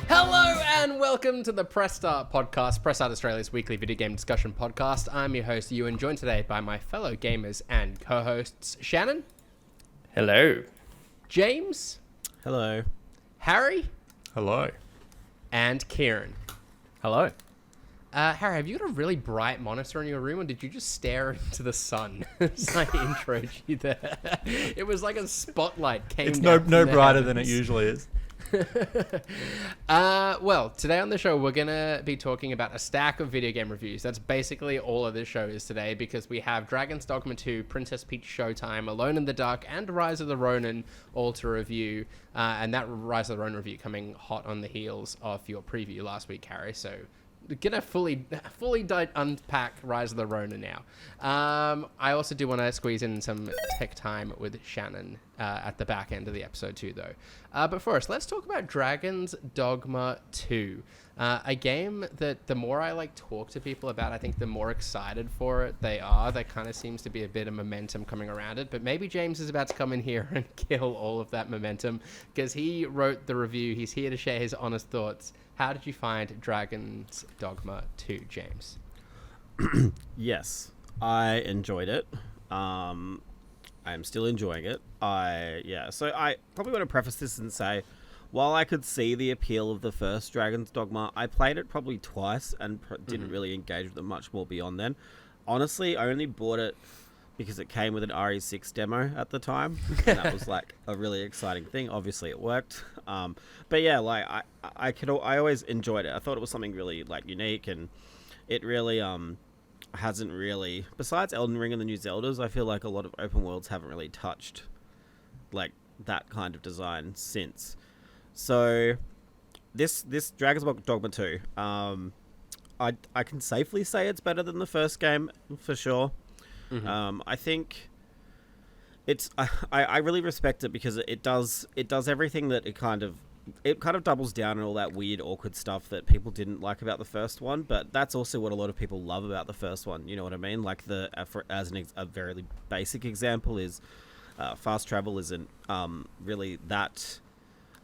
Hello and welcome to the Press Start podcast, Press Start Australia's weekly video game discussion podcast. I'm your host, Ewan, joined today by my fellow gamers and co-hosts, Shannon. Hello. James. Hello. Harry. Hello. And Kieran. Hello. Harry, have you got a really bright monitor in your room, or did you just stare into the sun as I introed you there? It was like a spotlight came It's down no from the brighter than heavens. it usually is. Well, today on the show, we're going to be talking about a stack of video game reviews. That's basically all of this show is today, because we have Dragon's Dogma 2, Princess Peach Showtime, Alone in the Dark, and Rise of the Rōnin all to review. And that Rise of the Rōnin review coming hot on the heels of your preview last week, Harry. So gonna fully unpack Rise of the Rōnin now. I also do want to squeeze in some tech time with Shannon at the back end of the episode too, though. But first, let's talk about Dragon's Dogma 2, a game that the more I talk to people about, I think the more excited for it they are. There kind of seems to be a bit of momentum coming around it, but maybe James is about to come in here and kill all of that momentum because he wrote the review. He's here to share his honest thoughts. How did you find Dragon's Dogma 2, James? Yes, I enjoyed it. I'm still enjoying it. So I probably want to preface this and say, while I could see the appeal of the first Dragon's Dogma, I played it probably twice and didn't really engage with it much more beyond then. Honestly, I only bought it because it came with an RE6 demo at the time, and that was a really exciting thing. Obviously, it worked. But yeah, I always enjoyed it. I thought it was something really unique, and it really hasn't really, besides Elden Ring and the new Zeldas, I feel like a lot of open worlds haven't really touched that kind of design since. So this Dragon's Dogma 2, I can safely say it's better than the first game for sure. Mm-hmm. I think it's I really respect it because it does everything that it kind of doubles down on all that weird, awkward stuff that people didn't like about the first one. But that's also what a lot of people love about the first one. You know what I mean? A very basic example is fast travel isn't really that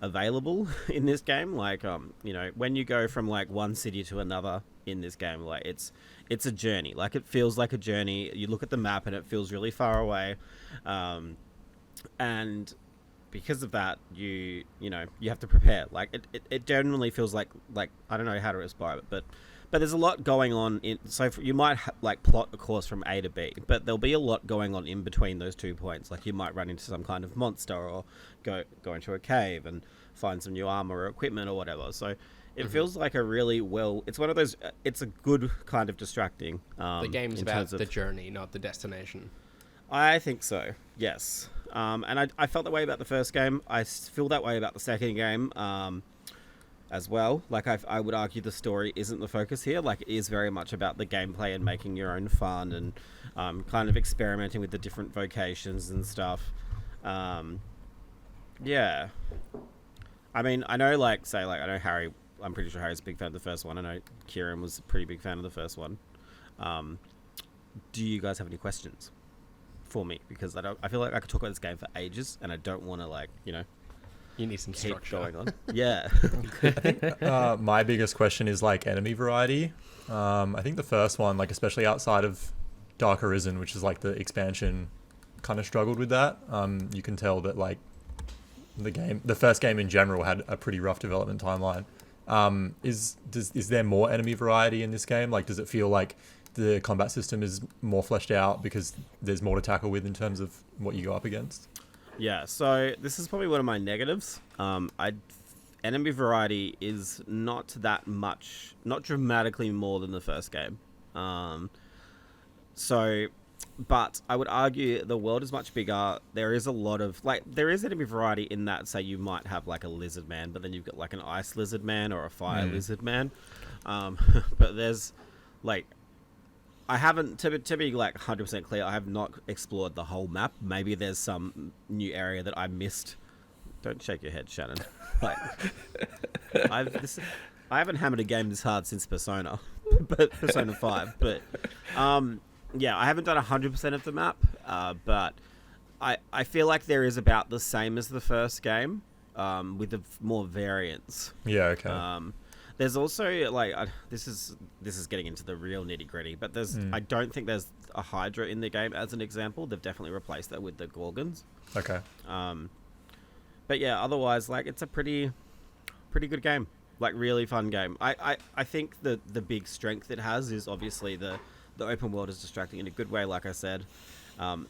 available in this game. When you go from one city to another in this game, it's a journey. It feels like a journey. You look at the map and it feels really far away, and because of that, you have to prepare. It generally feels like I don't know how to describe it, but there's a lot going on you might plot a course from A to B, but there'll be a lot going on in between those 2 points. You might run into some kind of monster, or go into a cave and find some new armor or equipment or whatever. So it feels like it's one of those, it's a good kind of distracting. The game's about the journey, not the destination. I think so, yes. And I felt that way about the first game. I feel that way about the second game as well. I would argue the story isn't the focus here. It is very much about the gameplay and making your own fun and kind of experimenting with the different vocations and stuff. Yeah. I mean, I know, I know Harry, I'm pretty sure Harry's a big fan of the first one. I know Kieran was a pretty big fan of the first one. Do you guys have any questions for me? Because I feel like I could talk about this game for ages, and I don't want to, You need some keep structure going on. Yeah. I think my biggest question is enemy variety. I think the first one, especially outside of Dark Arisen, which is the expansion, kind of struggled with that. You can tell that the first game in general had a pretty rough development timeline. Is there more enemy variety in this game? Does it feel like the combat system is more fleshed out because there's more to tackle with in terms of what you go up against? Yeah, so this is probably one of my negatives. Enemy variety is not that much, not dramatically more than the first game. But I would argue the world is much bigger. There is a lot of, there is enemy variety in that, say, you might have a lizard man, but then you've got an ice lizard man or a fire lizard man. But there's, I haven't, to be 100% clear, I have not explored the whole map. Maybe there's some new area that I missed. Don't shake your head, Shannon. I haven't hammered a game this hard since Persona, but Persona 5. But yeah, I haven't done 100% of the map, but I feel like there is about the same as the first game with more variance. Yeah, okay. There's also like this is getting into the real nitty gritty, but I don't think there's a Hydra in the game as an example. They've definitely replaced that with the Gorgons. Okay. But yeah, otherwise, like, it's a pretty good game. Like, really fun game. I think the big strength it has is obviously the open world is distracting in a good way. Like I said,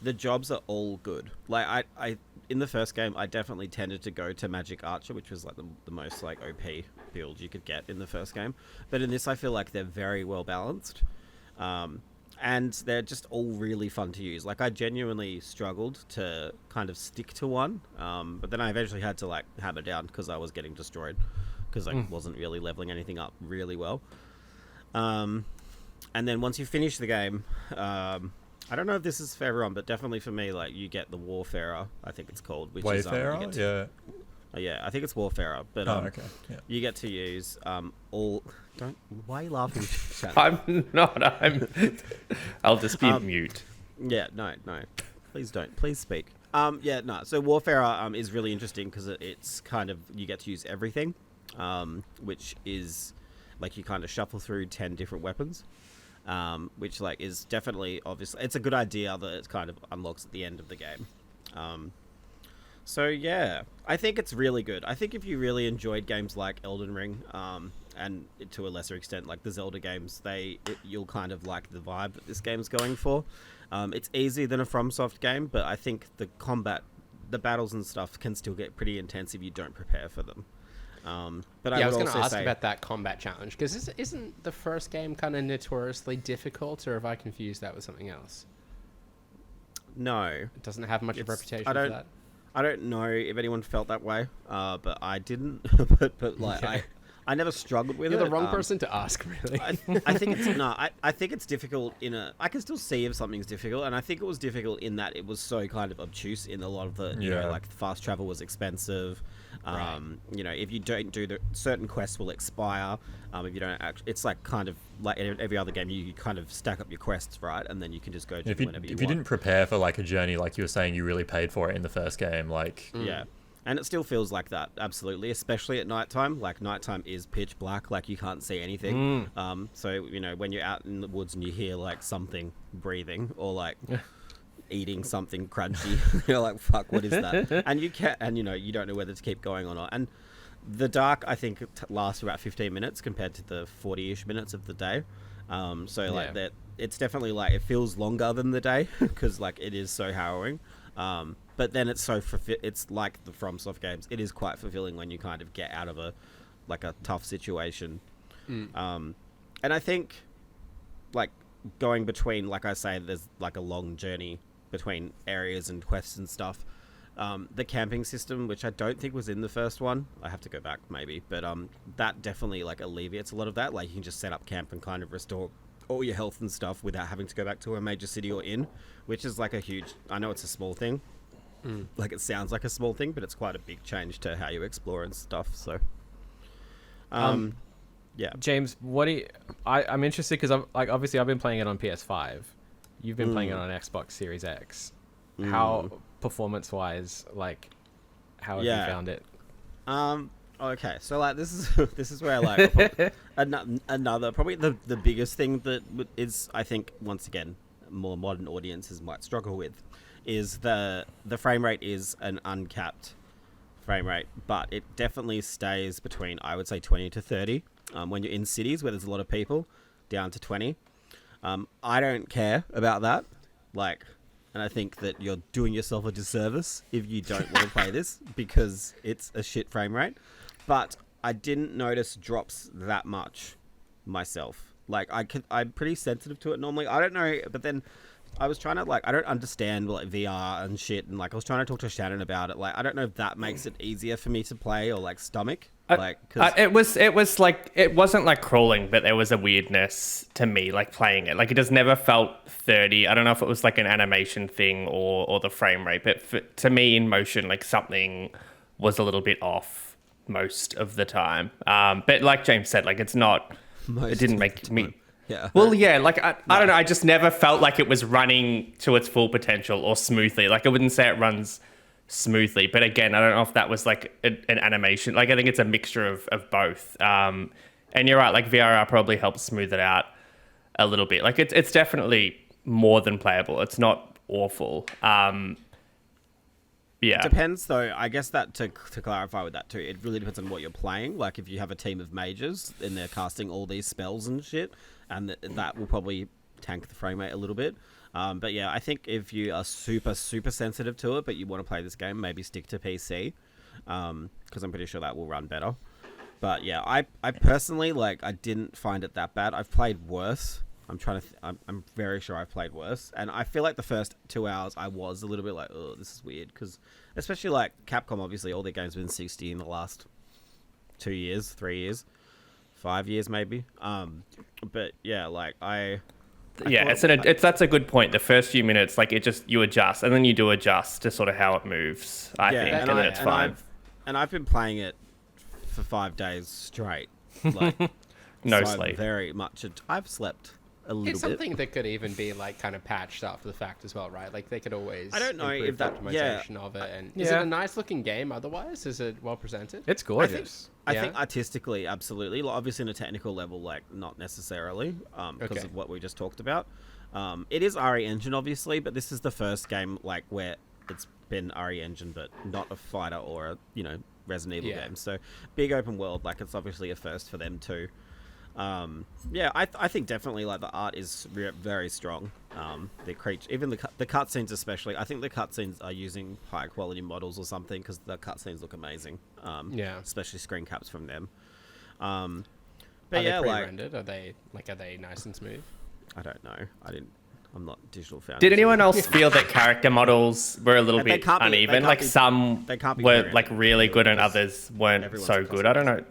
the jobs are all good. Like I in the first game, I definitely tended to go to Magic Archer, which was like the most like OP build you could get in the first game. But in this, I feel like they're very well balanced. And they're just all really fun to use. Like, I genuinely struggled to kind of stick to one. But then I eventually had to like hammer down because I was getting destroyed because I wasn't really leveling anything up really well. And then once you finish the game, I don't know if this is for everyone, but definitely for me, like, you get the Warfarer, I think it's called. Which Wayfarer? is, yeah. Yeah, I think it's Warfarer. But okay. Yeah. you get to use all... Why are you laughing, Shannon? I'm not. I'll just be mute. Yeah, no. Please don't. Please speak. Yeah, no. So Warfarer is really interesting because it's kind of... You get to use everything, which is... Like, you kind of shuffle through 10 different weapons. Which like is definitely obviously it's a good idea that it kind of unlocks at the end of the game. So yeah, I think it's really good. I think if you really enjoyed games like Elden Ring, and to a lesser extent like the Zelda games, you'll kind of like the vibe that this game's going for. It's easier than a FromSoft game, but I think the combat, the battles and stuff can still get pretty intense if you don't prepare for them. But I was going to ask about that combat challenge, because isn't the first game kind of notoriously difficult, or have I confused that with something else? No. It doesn't have much of a reputation for that? I don't know if anyone felt that way, but I didn't. but like, okay. I never struggled with it. You're the wrong person to ask, really. I think it's I think it's difficult I can still see if something's difficult, and I think it was difficult in that it was so kind of obtuse in a lot of the you know, like fast travel was expensive. Right. You know, if you don't do certain quests will expire. If you don't it's like kind of like every other game, you kind of stack up your quests, right, and then you can just go to whenever you want. If you didn't prepare for like a journey, like you were saying, you really paid for it in the first game, like yeah. And it still feels like that, absolutely, especially at nighttime. Like, nighttime is pitch black, like, you can't see anything. So, you know, when you're out in the woods and you hear, like, something breathing or, like, eating something crunchy, you're like, fuck, what is that? And you know, you don't know whether to keep going or not. And the dark, I think, lasts about 15 minutes compared to the 40-ish minutes of the day. So, like, that it's definitely, like, it feels longer than the day because, like, it is so harrowing. But then it's it's like the FromSoft games. It is quite fulfilling when you kind of get out of a tough situation. And I think, like, going between, like I say, there's like a long journey between areas and quests and stuff. The camping system, which I don't think was in the first one, I have to go back maybe, but that definitely like alleviates a lot of that. Like, you can just set up camp and kind of restore all your health and stuff without having to go back to a major city or inn, which is like a huge... I know it's a small thing. Like, it sounds like a small thing, but it's quite a big change to how you explore and stuff, so... yeah. James, I'm interested because obviously I've been playing it on PS5. You've been playing it on Xbox Series X. How, performance-wise, like, how have you found it? Okay, so like this is where like another probably the biggest thing that is, I think, once again, more modern audiences might struggle with is the frame rate is an uncapped frame rate, but it definitely stays between, I would say, 20 to 30 when you're in cities where there's a lot of people, down to 20. I don't care about that, like, and I think that you're doing yourself a disservice if you don't want to play this because it's a shit frame rate. But I didn't notice drops that much myself. Like, I'm pretty sensitive to it normally. I don't know, but then I was trying to, like, I don't understand, like, VR and shit, and, like, I was trying to talk to Shannon about it. Like, I don't know if that makes it easier for me to play or, like, stomach. Like, cause... it was like, it wasn't like crawling, but there was a weirdness to me, like, playing it. Like, it just never felt 30. I don't know if it was like an animation thing or the frame rate, but to me, in motion, like, something was a little bit off most of the time. But like James said, like, it's not... it didn't make me... Yeah. Well, yeah, like, I don't know. I just never felt like it was running to its full potential or smoothly. Like, I wouldn't say it runs smoothly. But again, I don't know if that was like an animation. Like I think it's a mixture of both. And you're right, like VRR probably helps smooth it out a little bit. Like it's definitely more than playable. It's not awful. Yeah. It depends, though. I guess that to clarify with that too, it really depends on what you're playing. Like if you have a team of mages and they're casting all these spells and shit, and that will probably tank the frame rate a little bit. But yeah, I think if you are super sensitive to it, but you want to play this game, maybe stick to PC, because I'm pretty sure that will run better. But yeah, I personally I didn't find it that bad. I've played worse. I'm very sure I've played worse, and I feel like the first 2 hours I was a little bit like, oh, this is weird, because especially like Capcom, obviously all their games have been 60 in the last 2 years, 3 years, 5 years maybe. But yeah, that's a good point. The first few minutes, like you adjust, and then you do adjust to sort of how it moves. I think, and then it's fine. I've been playing it for 5 days straight, like no so sleep. Very much. I've slept a little bit. It's something that could even be like kind of patched after the fact as well, right? Like they could always. I don't know improve if that optimization of it. And is it a nice looking game? Otherwise, is it well presented? It's gorgeous. I think artistically, absolutely. Like, obviously, on a technical level, like not necessarily, because of what we just talked about. It is RE Engine, obviously, but this is the first game like where it's been RE Engine, but not a fighter or a Resident Evil game. So big open world, like it's obviously a first for them too. I think definitely like the art is very strong. The creature, even the cutscenes especially. I think the cutscenes are using high quality models or something, because the cutscenes look amazing. Especially screen caps from them. But are they pre-rendered? Are they nice and smooth? I don't know. I'm not digital fan. Did anyone else feel that character models were a little bit uneven? Like some were like really good and others weren't so good. I don't know.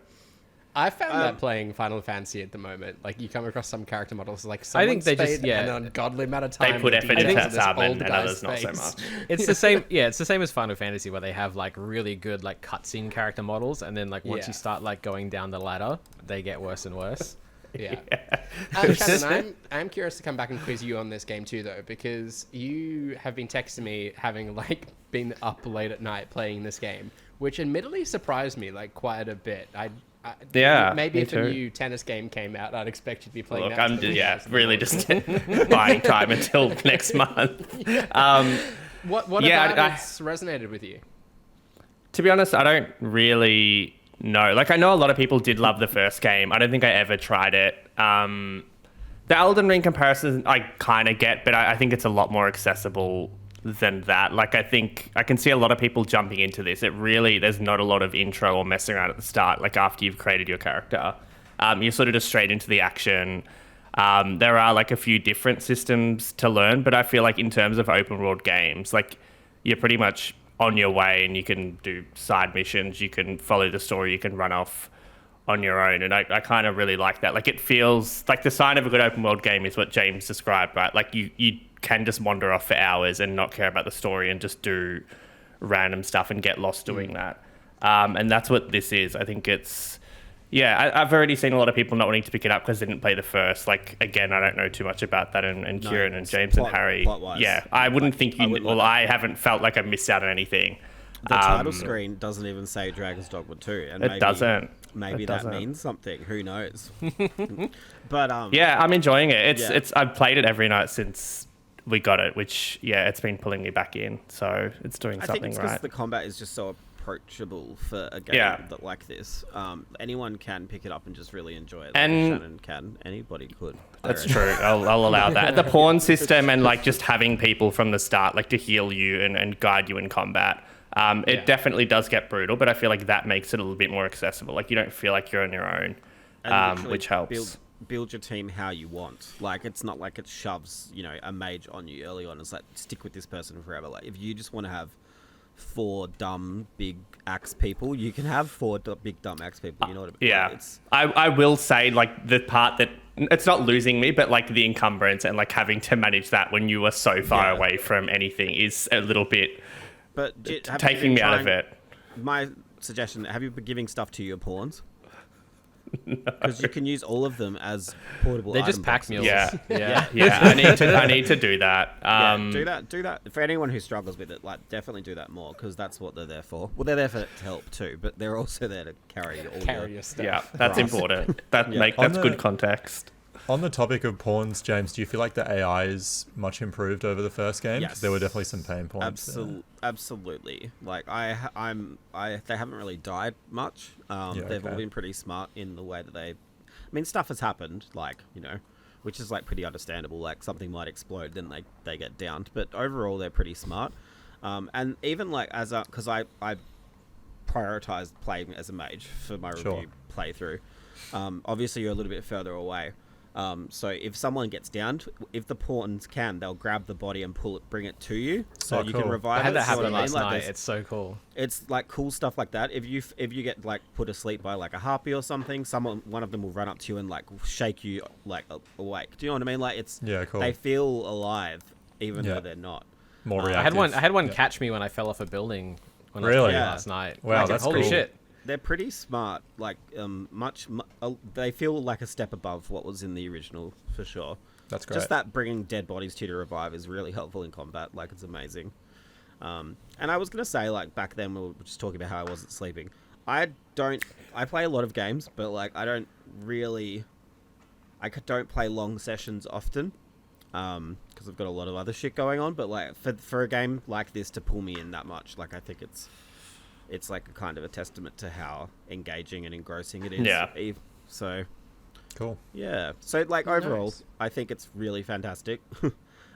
I found that playing Final Fantasy at the moment, like you come across some character models, like I think they just an ungodly amount of time. They put effort into some and others face. not so much. It's the same. Yeah, it's the same as Final Fantasy, where they have like really good like cutscene character models, and then like once you start like going down the ladder, they get worse and worse. Yeah. Shannon, I'm curious to come back and quiz you on this game too, though, because you have been texting me having like been up late at night playing this game, which admittedly surprised me like quite a bit. Maybe if a new tennis game came out, I'd expect you to be playing that. I'm really just buying time until next month. What about it's resonated with you? To be honest, I don't really know. Like, I know a lot of people did love the first game. I don't think I ever tried it. The Elden Ring comparison I kind of get, but I think it's a lot more accessible than that. Like, I think I can see a lot of people jumping into this. There's not a lot of intro or messing around at the start, like after you've created your character. You're sort of just straight into the action. There are like a few different systems to learn, but I feel like in terms of open world games, like you're pretty much on your way, and you can do side missions, you can follow the story, you can run off on your own. And I kind of really like that. Like, it feels like the sign of a good open world game is what James described, right? Like you can just wander off for hours and not care about the story and just do random stuff and get lost doing that. And that's what this is. I think it's, I've already seen a lot of people not wanting to pick it up because they didn't play the first. Like, again, I don't know too much about that. And Kieran and James and Harry. I wouldn't think I haven't felt like I missed out on anything. The title screen doesn't even say Dragon's Dogma 2. And it doesn't. Maybe that means something. Who knows? But I'm enjoying it. It's I've played it every night since we got it, which it's been pulling me back in. So it's doing something right. I think it's because the combat is just so approachable for a game that like this. Anyone can pick it up and just really enjoy it. And Shannon can. Anybody could. That's true. I'll allow that. The pawn system and like just having people from the start like to heal you and guide you in combat. It definitely does get brutal, but I feel like that makes it a little bit more accessible. Like, you don't feel like you're on your own, which helps. Build your team how you want. Like, it's not like it shoves, a mage on you early on. It's like, stick with this person forever. Like, if you just want to have 4 dumb, big axe people, you can have 4 big, dumb axe people. You know what I mean? Yeah. I will say, like, the part that it's not losing me, but like the encumbrance and like having to manage that when you are so far away from anything is a little bit taking me out of it. My suggestion, have you been giving stuff to your pawns? because you can use all of them as portable. They're just item pack boxes. mules. Yeah, yeah. I need to do that. Do that. For anyone who struggles with it, like definitely do that more because that's what they're there for. Well, they're there to help too, but they're also there to carry your stuff. Yeah, that's important. That's On good the- context. On the topic of pawns, James, do you feel like the AI is much improved over the first game? 'Cause Yes. there were definitely some pain points. Absolutely. Like they haven't really died much. They've all okay. been pretty smart in the way that I mean, stuff has happened, like which is like pretty understandable. Like something might explode, then they get downed. But overall, they're pretty smart. And even like because I prioritized playing as a mage for my Sure. review playthrough. Obviously, you're a little bit further away. So if someone gets downed, if the pawns can, they'll grab the body and bring it to you, so Oh, you cool. can revive I had it. that See happen what I mean? last Like, night. there's- It's so cool. It's like cool stuff like that. If you get like put asleep by like a harpy or something, one of them will run up to you and like shake you like awake. Do you know what I mean? Like it's Cool. they feel alive even Yeah. though they're not. More I reactive. had one Yeah. catch me when I fell off a building when I was Really? playing Yeah. last night. Wow, Like, that's holy cool. shit. They're pretty smart. Like they feel like a step above what was in the original for sure. That's great. Just that bringing dead bodies to you to revive is really helpful in combat. Like, it's amazing. And I was going to say, like, back then we were just talking about how I wasn't sleeping. I play a lot of games, but, like, I don't play long sessions often. Because I've got a lot of other shit going on. But, like, for a game like this to pull me in that much, like, I think it's like a kind of a testament to how engaging and engrossing it is. Yeah. So... Cool. Yeah. So, like, overall, Nice. I think it's really fantastic.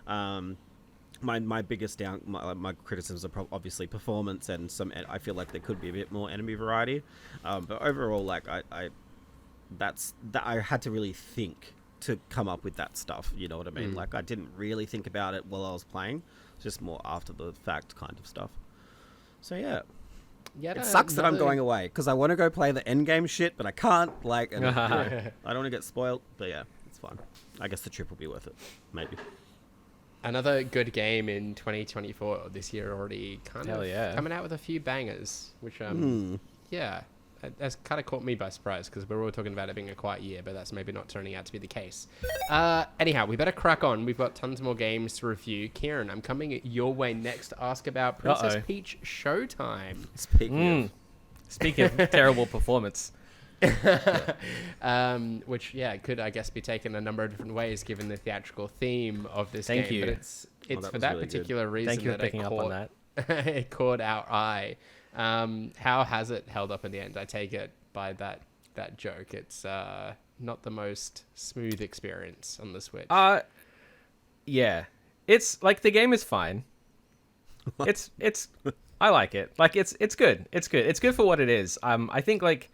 My biggest my criticisms are obviously performance and I feel like there could be a bit more enemy variety. But overall, like, I had to really think to come up with that stuff. You know what I mean? Like, I didn't really think about it while I was playing. It's just more after the fact kind of stuff. So, yeah. Yeah, It sucks that I'm going away because I want to go play the end game shit, but I can't. Like, and, I don't want to get spoiled. But yeah, it's fine. I guess the trip will be worth it, maybe. Another good game in 2024 this year already, Hell yeah. coming out with a few bangers, which that's kind of caught me by surprise because we're all talking about it being a quiet year, but that's maybe not turning out to be the case. Anyhow, we better crack on. We've got tons more games to review. Kieran, I'm coming your way next to ask about Princess Peach Showtime. Speaking Speaking of terrible performance. Which could I guess be taken a number of different ways given the theatrical theme of this Thank game. you. But it's that for was that really good. particular reason Thank you for that picking up on that. it caught our eye. How has it held up in the end? I take it by that joke. It's not the most smooth experience on the Switch. Yeah. It's like the game is fine. It's I like it. Like it's good. It's good. It's good for what it is. I think like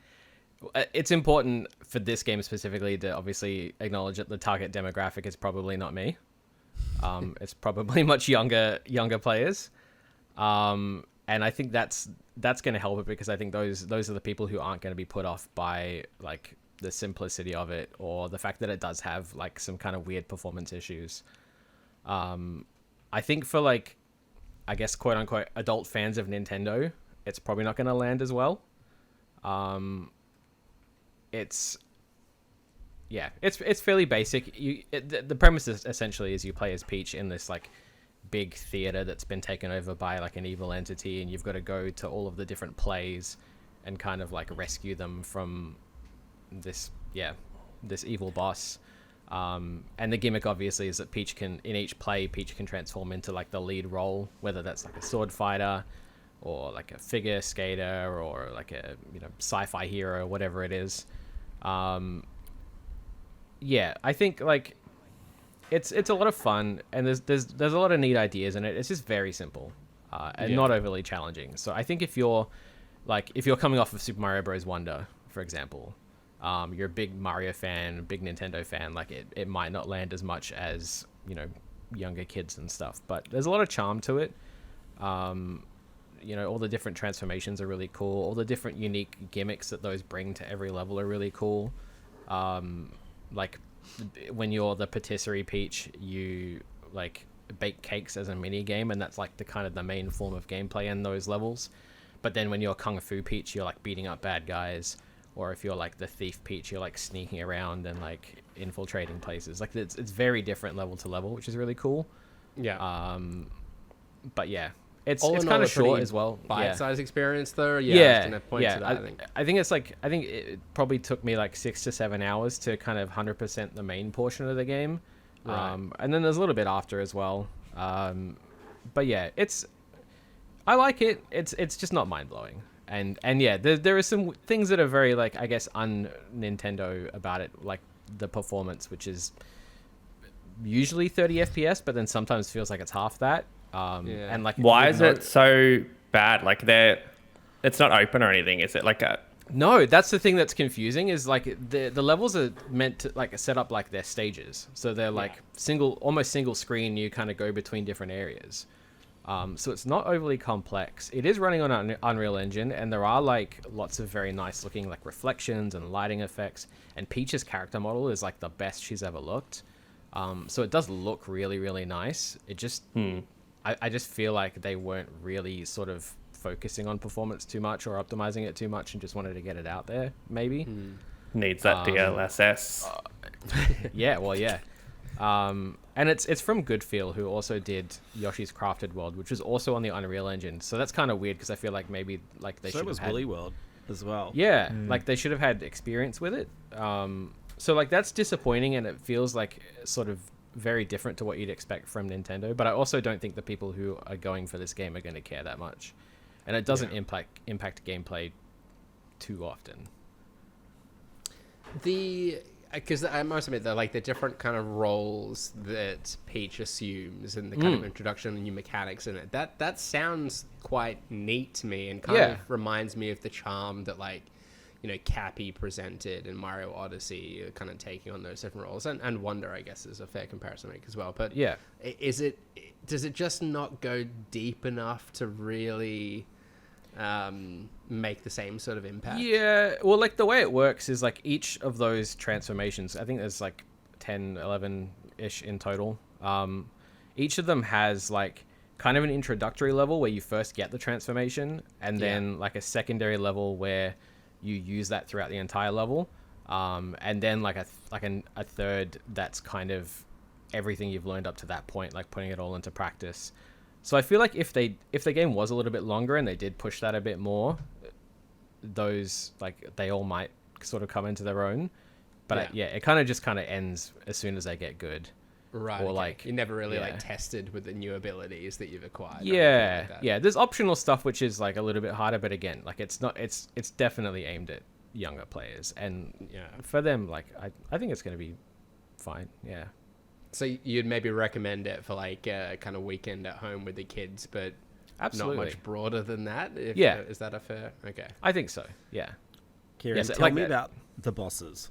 it's important for this game specifically to obviously acknowledge that the target demographic is probably not me. It's probably much younger players. And I think that's going to help it because I think those are the people who aren't going to be put off by like the simplicity of it or the fact that it does have like some kind of weird performance issues. I think for like, I guess quote unquote adult fans of Nintendo, it's probably not going to land as well. It's fairly basic. The premise is essentially is you play as Peach in this like big theater that's been taken over by like an evil entity, and you've got to go to all of the different plays and kind of like rescue them from this evil boss. And the gimmick obviously is that Peach can transform into like the lead role, whether that's like a sword fighter or like a figure skater or like a sci-fi hero, whatever it is. I think like it's a lot of fun, and there's a lot of neat ideas in it. It's just very simple and not overly challenging. So I think if you're coming off of Super Mario Bros. Wonder, for example, you're a big Mario fan, big Nintendo fan, like it might not land as much as younger kids and stuff, but there's a lot of charm to it. All the different transformations are really cool. All the different unique gimmicks that those bring to every level are really cool. Like when you're the patisserie Peach, you like bake cakes as a mini game, and that's like the main form of gameplay in those levels. But then when you're Kung Fu Peach, you're like beating up bad guys. or if you're like the thief Peach, you're like sneaking around and like infiltrating places. Like it's very different level to level, which is really cool. Yeah. But yeah, it's All in kind all, of a pretty short as well. Bite-sized experience, though. Yeah. I was gonna point to that, I think it's like, I think it probably took me like 6 to 7 hours to kind of 100% the main portion of the game. Right. And then there's a little bit after as well. But yeah, I like it. It's just not mind blowing. And yeah, there are some things that are very like, I guess, un-Nintendo about it, like the performance, which is usually 30 FPS, but then sometimes feels like it's half that. And like, why is it so bad? Like it's not open or anything. Is it like a? No, that's the thing that's confusing. Is like the levels are meant to like set up like they're stages, so they're like almost single screen. You kind of go between different areas. So it's not overly complex. It is running on an Unreal Engine, and there are like lots of very nice looking like reflections and lighting effects. And Peach's character model is like the best she's ever looked. So it does look really, really nice. It just, I just feel like they weren't really sort of focusing on performance too much or optimizing it too much, and just wanted to get it out there. Maybe Needs that DLSS. yeah. Well, yeah. And it's from Goodfeel, who also did Yoshi's Crafted World, which is also on the Unreal Engine. So that's kind of weird because I feel like maybe like they should have had... Woolly World as well. Yeah, like they should have had experience with it. So like that's disappointing, and it feels like sort of very different to what you'd expect from Nintendo. But I also don't think the people who are going for this game are going to care that much, and it doesn't impact gameplay too often. Because I must admit that like the different kind of roles that Peach assumes and the kind of introduction and new mechanics in it, that sounds quite neat to me, and kind of reminds me of the charm that like, you know, Cappy presented in Mario Odyssey, kind of taking on those different roles, and Wonder, I guess, is a fair comparison to make as well. But yeah, does it just not go deep enough to really make the same sort of impact? Yeah, well, like the way it works is like each of those transformations, I think there's like 10, 11-ish in total. Each of them has like kind of an introductory level where you first get the transformation, and then like a secondary level where you use that throughout the entire level, and then like a third that's kind of everything you've learned up to that point, like putting it all into practice. So I feel like if the game was a little bit longer and they did push that a bit more, those like they all might sort of come into their own. But it kind of ends as soon as they get good. Right. Or like you never really like tested with the new abilities that you've acquired. Yeah. Yeah. There's optional stuff which is like a little bit harder, but again, like it's definitely aimed at younger players, and for them, like I think it's gonna be fine. Yeah. So you'd maybe recommend it for like a kind of weekend at home with the kids, but absolutely not much broader than that? Is that a fair... Okay. I think so, yeah. Kieran, tell me about the bosses.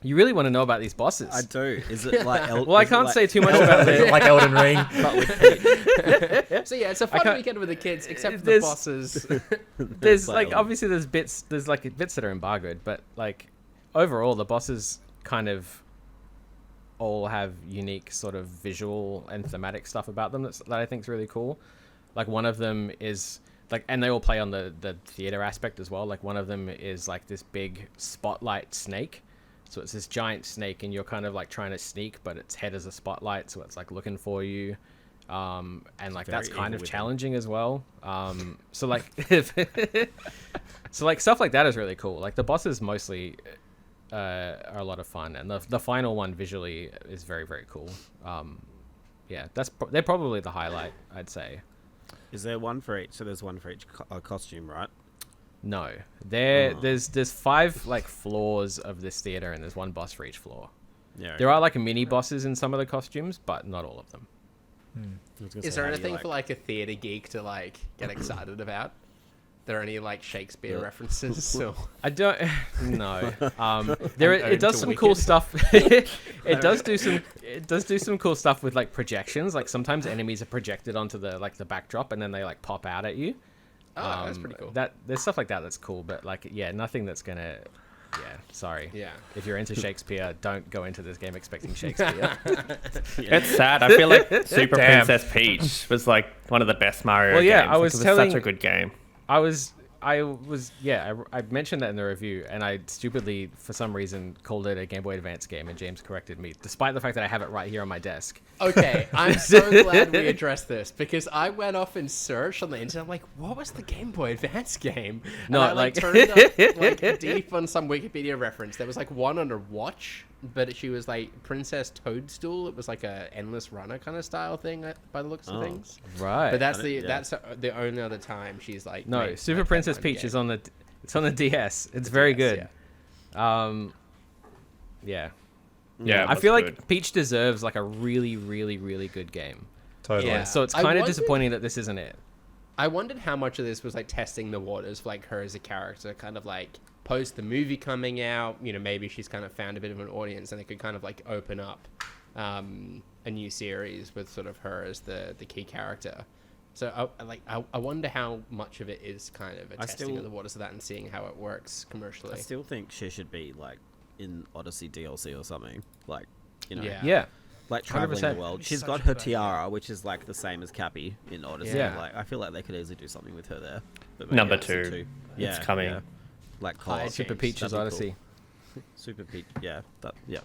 You really want to know about these bosses? I do. Is it like... Well, I can't say too much about it. Like Elden Ring. So yeah, it's a fun weekend with the kids, except for the bosses. There's like, obviously there's bits that are embargoed, but like overall the bosses kind of all have unique sort of visual and thematic stuff about them that I think is really cool. Like one of them is like, and they all play on the theater aspect as well. Like one of them is like this big spotlight snake. So it's this giant snake, and you're kind of like trying to sneak, but its head is a spotlight, so it's like looking for you. And like that's kind of challenging as well. So like stuff like that is really cool. Like the bosses mostly are a lot of fun, and the final one visually is very, very cool. Yeah, they're probably the highlight, I'd say. Is there one for each? So there's one for each costume, right? No, there's 5 like floors of this theater, and there's one boss for each floor. Yeah, there are like mini bosses in some of the costumes, but not all of them. Is there anything for like a theater geek to like get excited about? There any like Shakespeare references? So I don't know. It does some cool stuff. It does do some cool stuff with like projections. Like sometimes enemies are projected onto the backdrop, and then they like pop out at you. Oh, that's pretty cool. There's stuff like that that's cool, but like nothing that's gonna. Yeah, sorry. Yeah. If you're into Shakespeare, don't go into this game expecting Shakespeare. It's sad. I feel like Super Princess Peach was like one of the best Mario games. I was such a good game. I was I mentioned that in the review, and I stupidly, for some reason, called it a Game Boy Advance game, and James corrected me, despite the fact that I have it right here on my desk. Okay, I'm so glad we addressed this, because I went off and searched on the internet. I'm like, what was the Game Boy Advance game? And No, I like- turned up like deep on some Wikipedia reference. There was like one on a watch, but she was like Princess Toadstool. It was like a endless runner kind of style thing by the looks of things. Right. But that's yeah. that's the only other time she's like No, made, Super like, Princess that one Peach game. is on the DS. It's very DS, good. Yeah. Yeah, it I was feel good. like Peach deserves like a really, really, really good game. Totally. Yeah. So it's I kind of wondered- disappointing that this isn't it. I wondered how much of this was like testing the waters for like her as a character, kind of like post the movie coming out. You know, maybe she's kind of found a bit of an audience, and it could kind of like open up a new series with sort of her as the key character. So I wonder how much of it is kind of a testing of the waters of that and seeing how it works commercially. I still think she should be like in Odyssey DLC or something. Like, you know, Yeah. Yeah. like traveling the 100%. world. It's She's such got a her good idea. tiara, which is like the same as Cappy in Odyssey. Yeah. Like, I feel like they could easily do something with her there. But maybe Number that's in 2. Yeah, It's coming. yeah. Like Hi, co-op. Super James, Peach's that'd be Odyssey. Super Peach. Yeah. Yeah.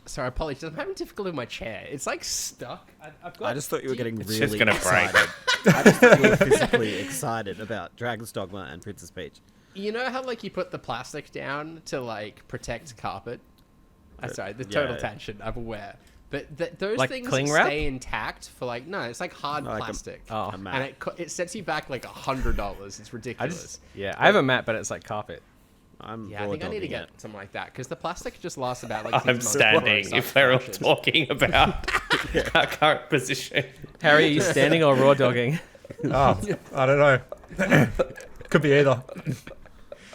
Sorry, apologies. I'm having difficulty with my chair. It's like stuck. I've got I just thought you were getting It's really just gonna break. excited. I just thought you were physically excited about Dragon's Dogma and Princess Peach. You know how like you put the plastic down to like protect carpet? Sorry, the Yeah. total tangent. I'm aware, but those Like things cling wrap? stay intact for like no, it's like hard Like a- plastic. Oh. A mat. And it sets you back like $100. It's I ridiculous. just I have a mat, but it's like carpet. I'm Yeah, I think I need to raw-dogging get it. something like that because the plastic just lasts about like. 6 I'm months before it standing starts if we're all crashes. talking about our current position. Harry, are you standing or raw dogging? Oh, I don't know. Could be either.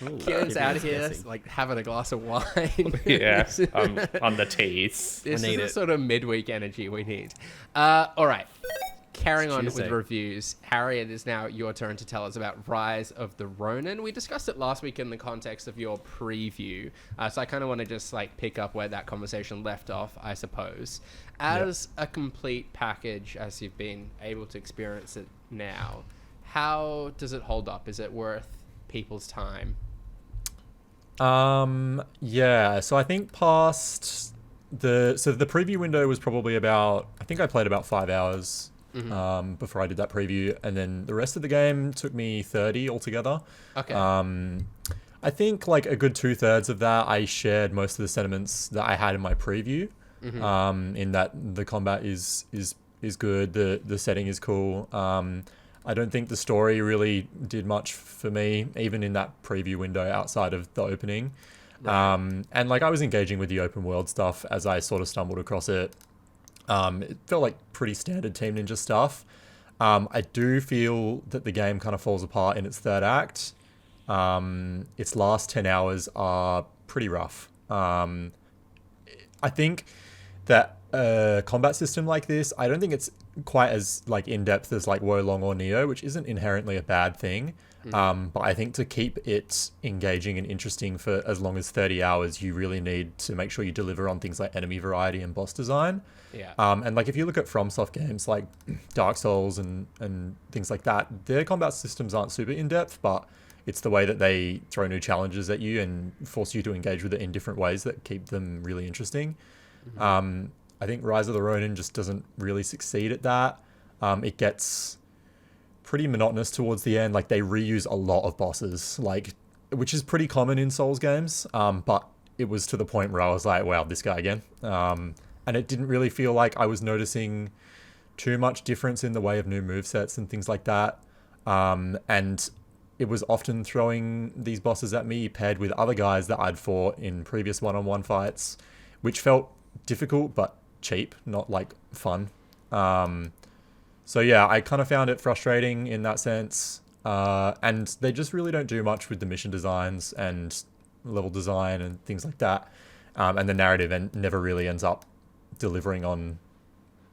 Ooh, Kieran's keep out me of here, guessing. like having a glass of wine. Yeah, on the tees. This need is the it. sort of midweek energy we need. All right. Carrying on with Tuesday. reviews, Harry, it is now your turn to tell us about Rise of the Ronin. We discussed it last week in the context of your preview, so I kind of want to just like pick up where that conversation left off, I suppose. As a complete package, as you've been able to experience it now, how does it hold up? Is it worth people's time? Yeah, so I think past the preview window was probably about, I think I played about 5 hours before I did that preview, and then the rest of the game took me 30 altogether. Okay. I think like a good 2/3 of that I shared most of the sentiments that I had in my preview. In that the combat is good, the setting is cool. I don't think the story really did much for me, even in that preview window outside of the opening. And like I was engaging with the open world stuff as I sort of stumbled across it. It felt like pretty standard Team Ninja stuff. I do feel that the game kind of falls apart in its third act. Its last 10 hours are pretty rough. I think that a combat system like this, I don't think it's quite as like in-depth as like Wolong or Neo, which isn't inherently a bad thing. But I think to keep it engaging and interesting for as long as 30 hours, you really need to make sure you deliver on things like enemy variety and boss design. Yeah. And like if you look at FromSoft games like Dark Souls and things like that, their combat systems aren't super in-depth, but it's the way that they throw new challenges at you and force you to engage with it in different ways that keep them really interesting. I think Rise of the Ronin just doesn't really succeed at that. It gets pretty monotonous towards the end. Like they reuse a lot of bosses, like which is pretty common in Souls games. But it was to the point where I was like, wow, this guy again. And it didn't really feel like I was noticing too much difference in the way of new movesets and things like that. And it was often throwing these bosses at me paired with other guys that I'd fought in previous one-on-one fights, which felt difficult but cheap, not like fun. So yeah, I kind of found it frustrating in that sense. And they just really don't do much with the mission designs and level design and things like that. And the narrative never really ends up delivering on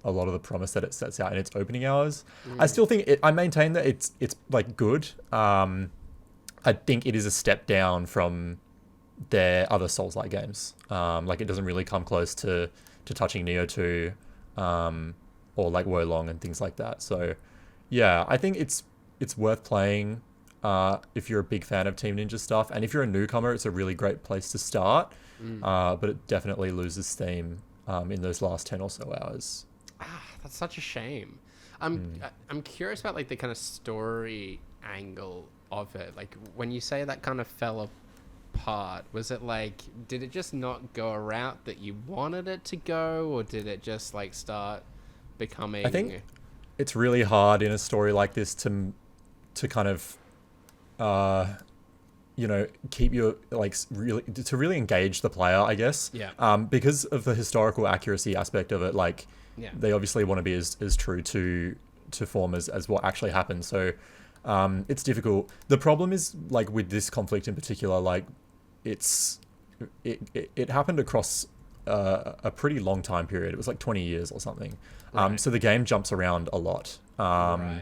a lot of the promise that it sets out in its opening hours. I still think I maintain that it's like good. I think it is a step down from their other Souls-like games. Like it doesn't really come close to touching Neo 2 or like Wolong and things like that. So yeah, I think it's it's worth playing if you're a big fan of Team Ninja stuff, and if you're a newcomer, it's a really great place to start. But it definitely loses steam in those last 10 or so hours. That's such a shame. I'm curious about like the kind of story angle of it. Like when you say that kind of fell apart, was it like, did it just not go a route that you wanted it to go, or did it just like start becoming... I think it's really hard in a story like this to kind of keep your really engage the player, I guess. Because of the historical accuracy aspect of it. Like they obviously want to be as true to form as what actually happened, so it's difficult. The problem is, like, with this conflict in particular, like it happened across a pretty long time period. It was like 20 years or something. So the game jumps around a lot, and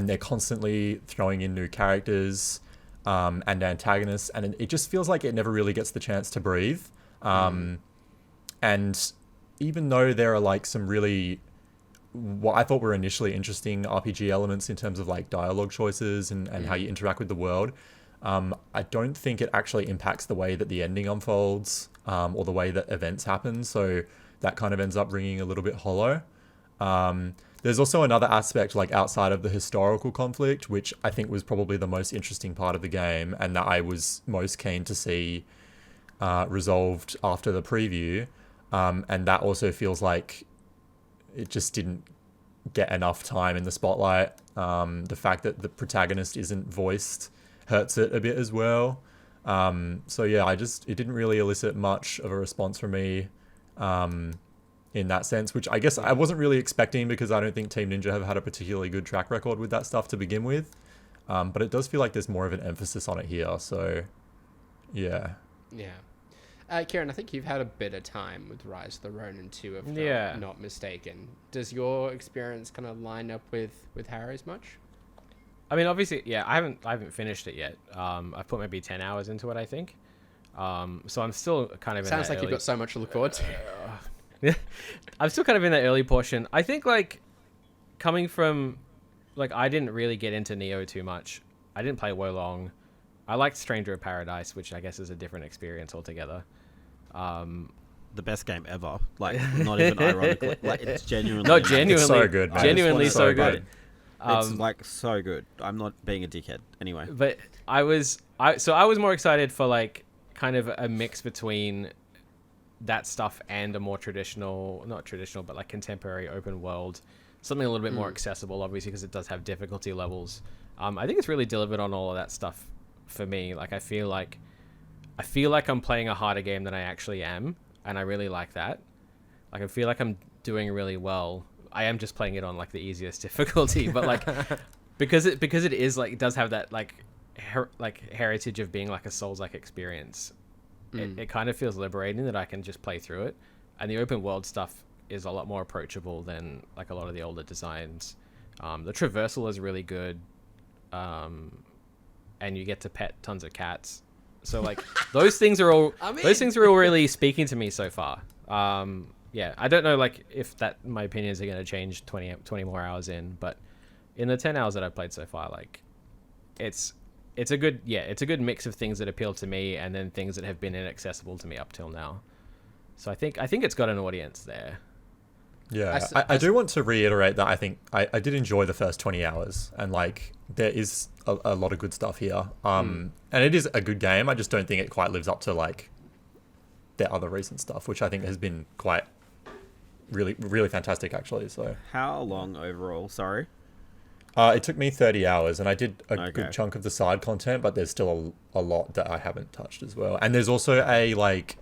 they're constantly throwing in new characters and antagonists, and it just feels like it never really gets the chance to breathe. And even though there are like some really, what I thought were initially interesting RPG elements in terms of like dialogue choices and how you interact with the world, I don't think it actually impacts the way that the ending unfolds or the way that events happen. So that kind of ends up ringing a little bit hollow. There's also another aspect, like outside of the historical conflict, which I think was probably the most interesting part of the game, and that I was most keen to see resolved after the preview. And that also feels like it just didn't get enough time in the spotlight. The fact that the protagonist isn't voiced hurts it a bit as well. So yeah, it didn't really elicit much of a response from me in that sense, which I guess I wasn't really expecting, because I don't think Team Ninja have had a particularly good track record with that stuff to begin with. But it does feel like there's more of an emphasis on it here. So yeah. Kieran, I think you've had a bit of time with Rise of the Ronin 2, if I'm not mistaken. Does your experience kind of line up with Harry's much? I mean, obviously, I haven't finished it yet. I've put maybe 10 hours into it, I think. So I'm still kind of Sounds like you've got so much to look forward to. I'm still kind of in that early portion. I think, like, coming from, like, I didn't really get into Neo too much. I didn't play Wolong. I liked Stranger of Paradise, which I guess is a different experience altogether. The best game ever. Like, not even ironically. Like, it's genuinely... No, genuinely. It's so good, man. Genuinely so good. It's like so good. I'm not being a dickhead. Anyway. But I was more excited for, like, kind of a mix between that stuff and a more not traditional, but like contemporary open world, something a little bit more accessible, obviously, because it does have difficulty levels. I think it's really delivered on all of that stuff for me. Like, I feel like I'm playing a harder game than I actually am, and I really like that. Like, I feel like I'm doing really well. I am just playing it on like the easiest difficulty, but like because it is like, it does have that like heritage of being like a Souls-like experience. It kind of feels liberating that I can just play through it, and the open world stuff is a lot more approachable than like a lot of the older designs. The traversal is really good, and you get to pet tons of cats. So like those things are all really speaking to me so far. I don't know like if that my opinions are going to change 20 more hours in, but in the 10 hours that I've played so far, like it's a good mix of things that appeal to me and then things that have been inaccessible to me up till now. So I think it's got an audience there. Yeah, I do want to reiterate that I think I did enjoy the first 20 hours, and like there is a lot of good stuff here. And it is a good game. I just don't think it quite lives up to like their other recent stuff, which I think has been quite really, really fantastic actually. So how long overall? Sorry. It took me 30 hours, and I did a good chunk of the side content, but there's still a lot that I haven't touched as well. And there's also a like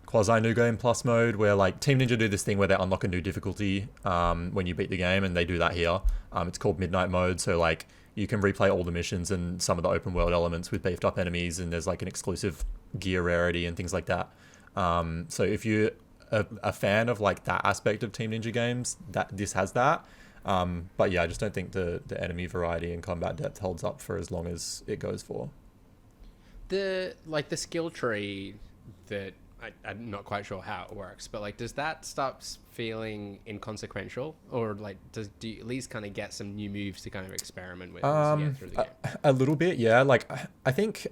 quasi new game plus mode where like Team Ninja do this thing where they unlock a new difficulty when you beat the game, and they do that here. It's called Midnight Mode, so like you can replay all the missions and some of the open world elements with beefed up enemies, and there's like an exclusive gear rarity and things like that. So if you're a fan of like that aspect of Team Ninja games, that this has that. But yeah, I just don't think the enemy variety and combat depth holds up for as long as it goes for. The skill tree that I'm not quite sure how it works, but like, does that stop feeling inconsequential, or like, do you at least kind of get some new moves to kind of experiment with as you get through the game? A little bit, yeah. Like, I think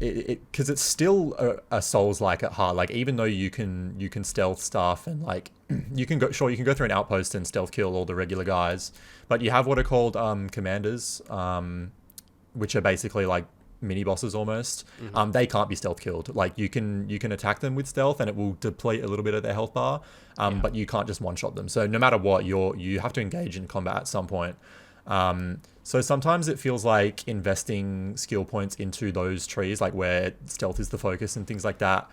because it's still a Souls-like at heart. Like, even though you can stealth stuff and like you can go through an outpost and stealth kill all the regular guys, but you have what are called commanders, which are basically like mini bosses almost. They can't be stealth killed. Like, you can attack them with stealth and it will deplete a little bit of their health bar, but you can't just one shot them. So no matter what, you have to engage in combat at some point. So sometimes it feels like investing skill points into those trees, like where stealth is the focus and things like that,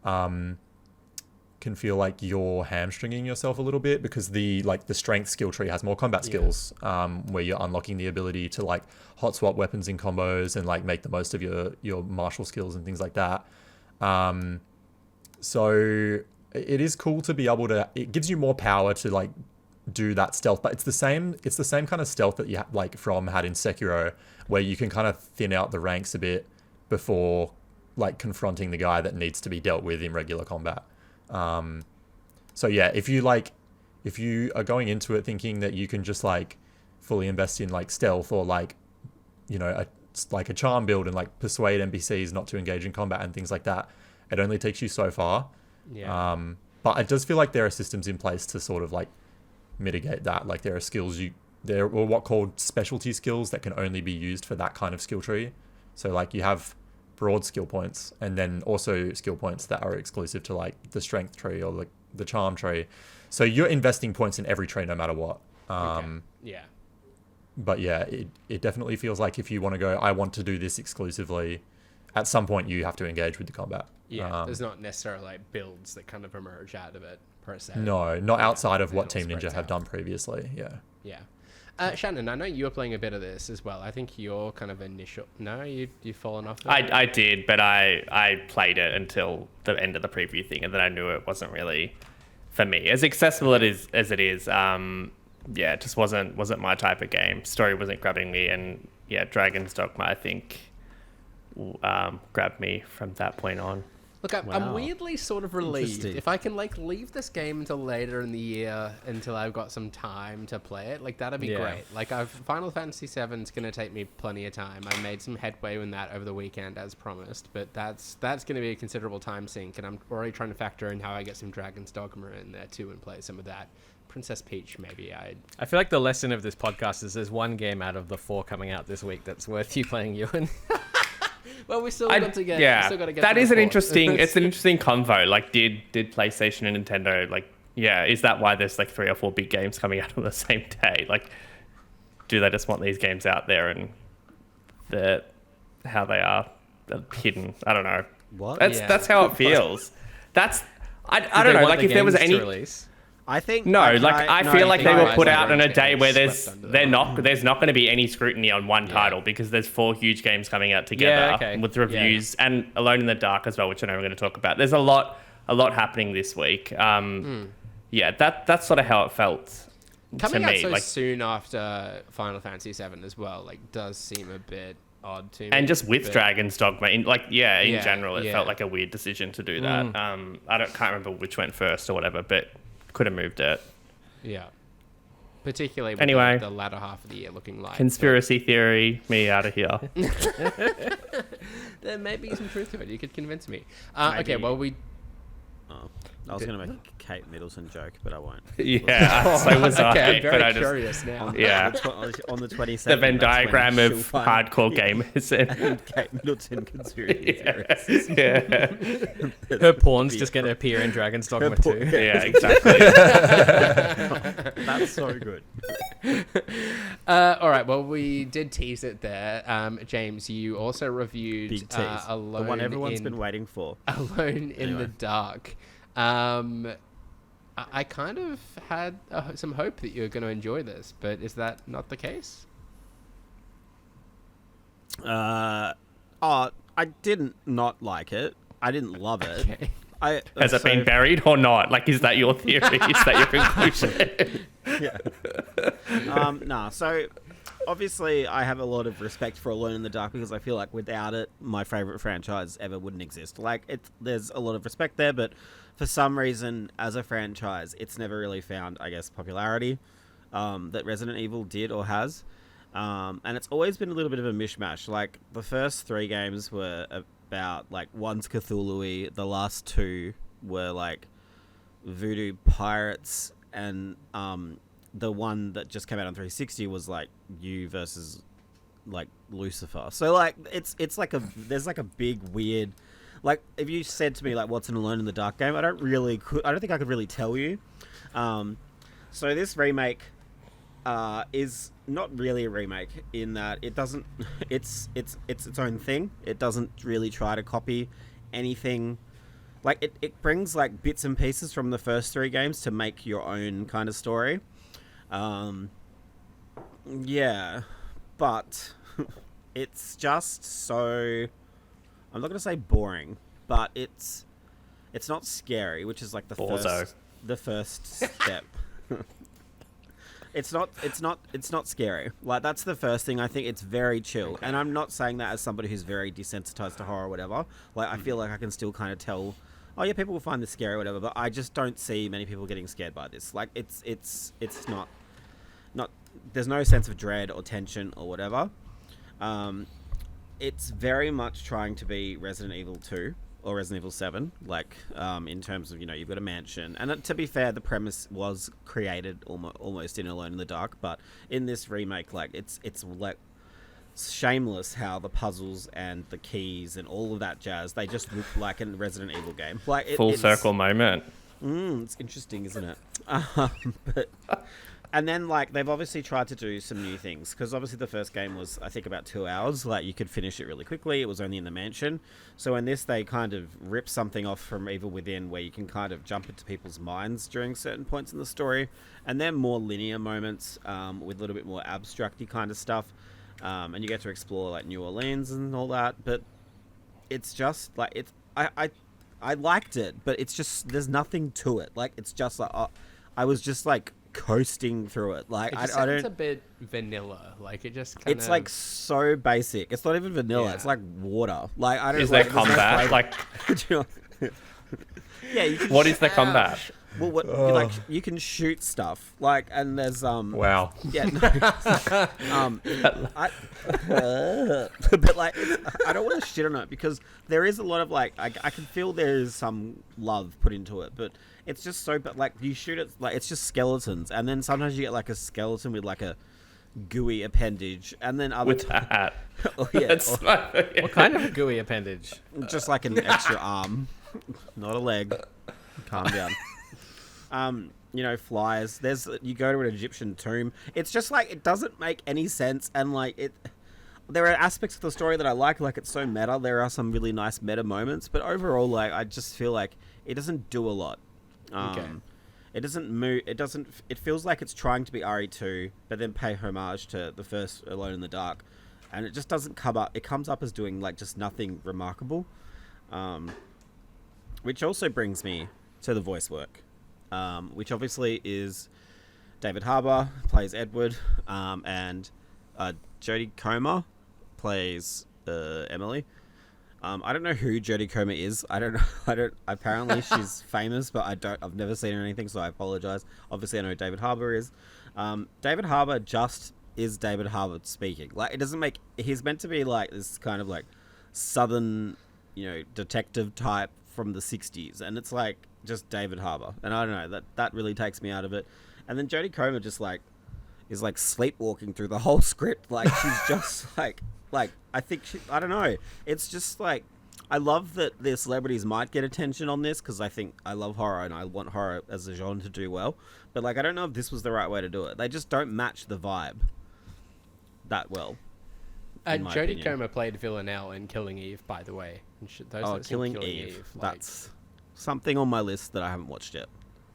can feel like you're hamstringing yourself a little bit, because the strength skill tree has more combat skills, where you're unlocking the ability to like hot swap weapons in combos and like make the most of your martial skills and things like that. So it is cool to be able to, it gives you more power to like do that stealth, but it's the same kind of stealth that you had in Sekiro, where you can kind of thin out the ranks a bit before like confronting the guy that needs to be dealt with in regular combat. So yeah, if you are going into it thinking that you can just like fully invest in like stealth, or like, you know, a charm build and like persuade NPCs not to engage in combat and things like that, it only takes you so far. But it does feel like there are systems in place to sort of like mitigate that. Like, there are skills there are what called specialty skills that can only be used for that kind of skill tree. So like, you have broad skill points, and then also skill points that are exclusive to like the strength tree or like the charm tree. So you're investing points in every tree no matter what. Yeah. But yeah, it definitely feels like if you want to go, I want to do this exclusively, at some point you have to engage with the combat. Yeah, there's not necessarily like builds that kind of emerge out of it per se. No, not outside of what It'll Team Ninja spread have out. done previously. Yeah. Yeah. Shannon, I know you were playing a bit of this as well. I think your kind of initial... No, you've fallen off there? I did, but I played it until the end of the preview thing, and then I knew it wasn't really for me. As accessible as it is, yeah, it just wasn't my type of game. Story wasn't grabbing me, and yeah, Dragon's Dogma, I think, grabbed me from that point on. Look, I'm Wow. weirdly sort of relieved. Interesting. If I can, like, leave this game until later in the year, until I've got some time to play it, like, that'd be Yeah. great. Like, Final Fantasy VII's going to take me plenty of time. I made some headway in that over the weekend, as promised, but that's going to be a considerable time sink, and I'm already trying to factor in how I get some Dragon's Dogma in there, too, and play some of that. Princess Peach, maybe. I feel like the lesson of this podcast is there's one game out of the 4 coming out this week that's worth you playing, Ewan. Well, we still got to get... Yeah, we still got to get that to is the an fourth. interesting. It's an interesting convo. Like, did PlayStation and Nintendo, like, yeah, is that why there's like 3 or 4 big games coming out on the same day? Like, do they just want these games out there and how they are hidden? I don't know. What? That's how it feels. That's I Did don't they know. want Like, the if there was games to any. release? I think No, I feel like they no, were put no, out on a no, day where swept under the there's not going to be any scrutiny on one title, because there's 4 huge games coming out together okay. with reviews, and Alone in the Dark as well, which I know we're going to talk about. There's a lot happening this week. Yeah, that's sort of how it felt Coming to out me. so Like, soon after Final Fantasy VII as well, like, does seem a bit odd to me. and just with but- Dragon's Dogma, in Yeah, general, it yeah. felt like a weird decision to do that. Can't remember which went first or whatever, but could have moved it. Yeah. Particularly with Anyway. the latter half of the year looking like. Conspiracy theory, me out of here. There may be some truth to it. You could convince me. Okay, Maybe. well, we... Oh, I was going to make a Kate Middleton joke, but I won't. Yeah, so was I. Okay, I'm but very I just, curious now. Yeah. On the 27th. The Venn that's when diagram she'll of find hardcore gamers. And, Kate Middleton conspiracy theorists. yeah, Her porn's just going to appear in Dragon's Dogma 2. yeah, exactly. That's so good. All right, well, we did tease it there. James, you also reviewed Big tease. Alone The one everyone's in, been waiting for. Alone in the Anyway. Dark. I kind of had some hope that you were going to enjoy this, but is that not the case? I didn't not like it. I didn't love it. Okay. Has it been buried or not? Like, is that your theory? Is that your conclusion? Nah, so obviously I have a lot of respect for Alone in the Dark because I feel like without it, my favorite franchise ever wouldn't exist. Like, there's a lot of respect there, but for some reason, as a franchise, it's never really found, I guess, popularity that Resident Evil did or has. And it's always been a little bit of a mishmash. Like, the first 3 games were about, like, one's Cthulhu-y, the last 2 were, like, Voodoo Pirates, and the one that just came out on 360 was, like, you versus, like, Lucifer. So, like, it's like there's, like, a big, weird... Like, if you said to me, like, what's an Alone in the Dark game, I don't think I could really tell you. So this remake is not really a remake in that it doesn't... It's its own thing. It doesn't really try to copy anything. Like, it brings, like, bits and pieces from the first 3 games to make your own kind of story. Yeah. But it's just so... I'm not going to say boring, but it's not scary, which is, like, the first step. It's not scary. Like, that's the first thing. I think it's very chill. And I'm not saying that as somebody who's very desensitized to horror or whatever. Like, I feel like I can still kind of tell, oh yeah, people will find this scary or whatever, but I just don't see many people getting scared by this. Like, it's not there's no sense of dread or tension or whatever. It's very much trying to be Resident Evil 2 or Resident Evil 7, like, in terms of, you've got a mansion. And to be fair, the premise was created almost in Alone in the Dark, but in this remake, like, it's like shameless how the puzzles and the keys and all of that jazz, they just look like a Resident Evil game. Like, Full circle moment. It's interesting, isn't it? And then, like, they've obviously tried to do some new things, because obviously the first game was, I think, about 2 hours. Like, you could finish it really quickly. It was only in the mansion. So in this, they kind of rip something off from Evil Within, where you can kind of jump into people's minds during certain points in the story. And they're more linear moments, with a little bit more abstract-y kind of stuff. And you get to explore, like, New Orleans and all that. But it's just, like, I liked it, but it's just, there's nothing to it. Like, it's just, like, I was just, like, coasting through it. Like, it just I don't... It's a bit vanilla. Like, it just kind It's, like, so basic. It's not even vanilla. Yeah. It's like water. Like, I don't... Is there there's no combat? flavor. Like, yeah, you can... what is the combat? Well, like, you can shoot stuff. Like, and there's... Wow. Yeah, no. But, like, I don't want to shit on it, because there is a lot of, like, I can feel there's some love put into it, but it's just so... But, like, you shoot it, like, it's just skeletons, and then sometimes you get, like, a skeleton with, like, a gooey appendage, and then other... With a hat. Oh, yeah. What kind of a gooey appendage? Just like an extra arm, not a leg. Calm down. Flies. You go to an Egyptian tomb. It's just like, it doesn't make any sense, and like there are aspects of the story that I like it's so meta. There are some really nice meta moments, but overall, like, I just feel like it doesn't do a lot. Okay. It doesn't move. It feels like it's trying to be RE2, but then pay homage to the first Alone in the Dark, and it just doesn't come up. It comes up as doing, like, just nothing remarkable, which also brings me to the voice work, which obviously is David Harbour plays Edward, and Jodie Comer plays Emily. I don't know who Jodie Comer is. I don't. Apparently, she's famous, but I've never seen her in anything, so I apologize. Obviously, I know who David Harbour is. David Harbour just is David Harbour speaking. Like, it doesn't make... He's meant to be, like, this kind of, like, southern, detective type from the 60s, and it's, like, just David Harbour. And I don't know, that really takes me out of it. And then Jodie Comer just, like, is, like, sleepwalking through the whole script. Like, she's just, like, I think I don't know. It's just, like, I love that the celebrities might get attention on this, because I think I love horror and I want horror as a genre to do well. But, like, I don't know if this was the right way to do it. They just don't match the vibe that well. Jodie Comer played Villanelle in Killing Eve, by the way. Killing Eve. That's something on my list that I haven't watched yet.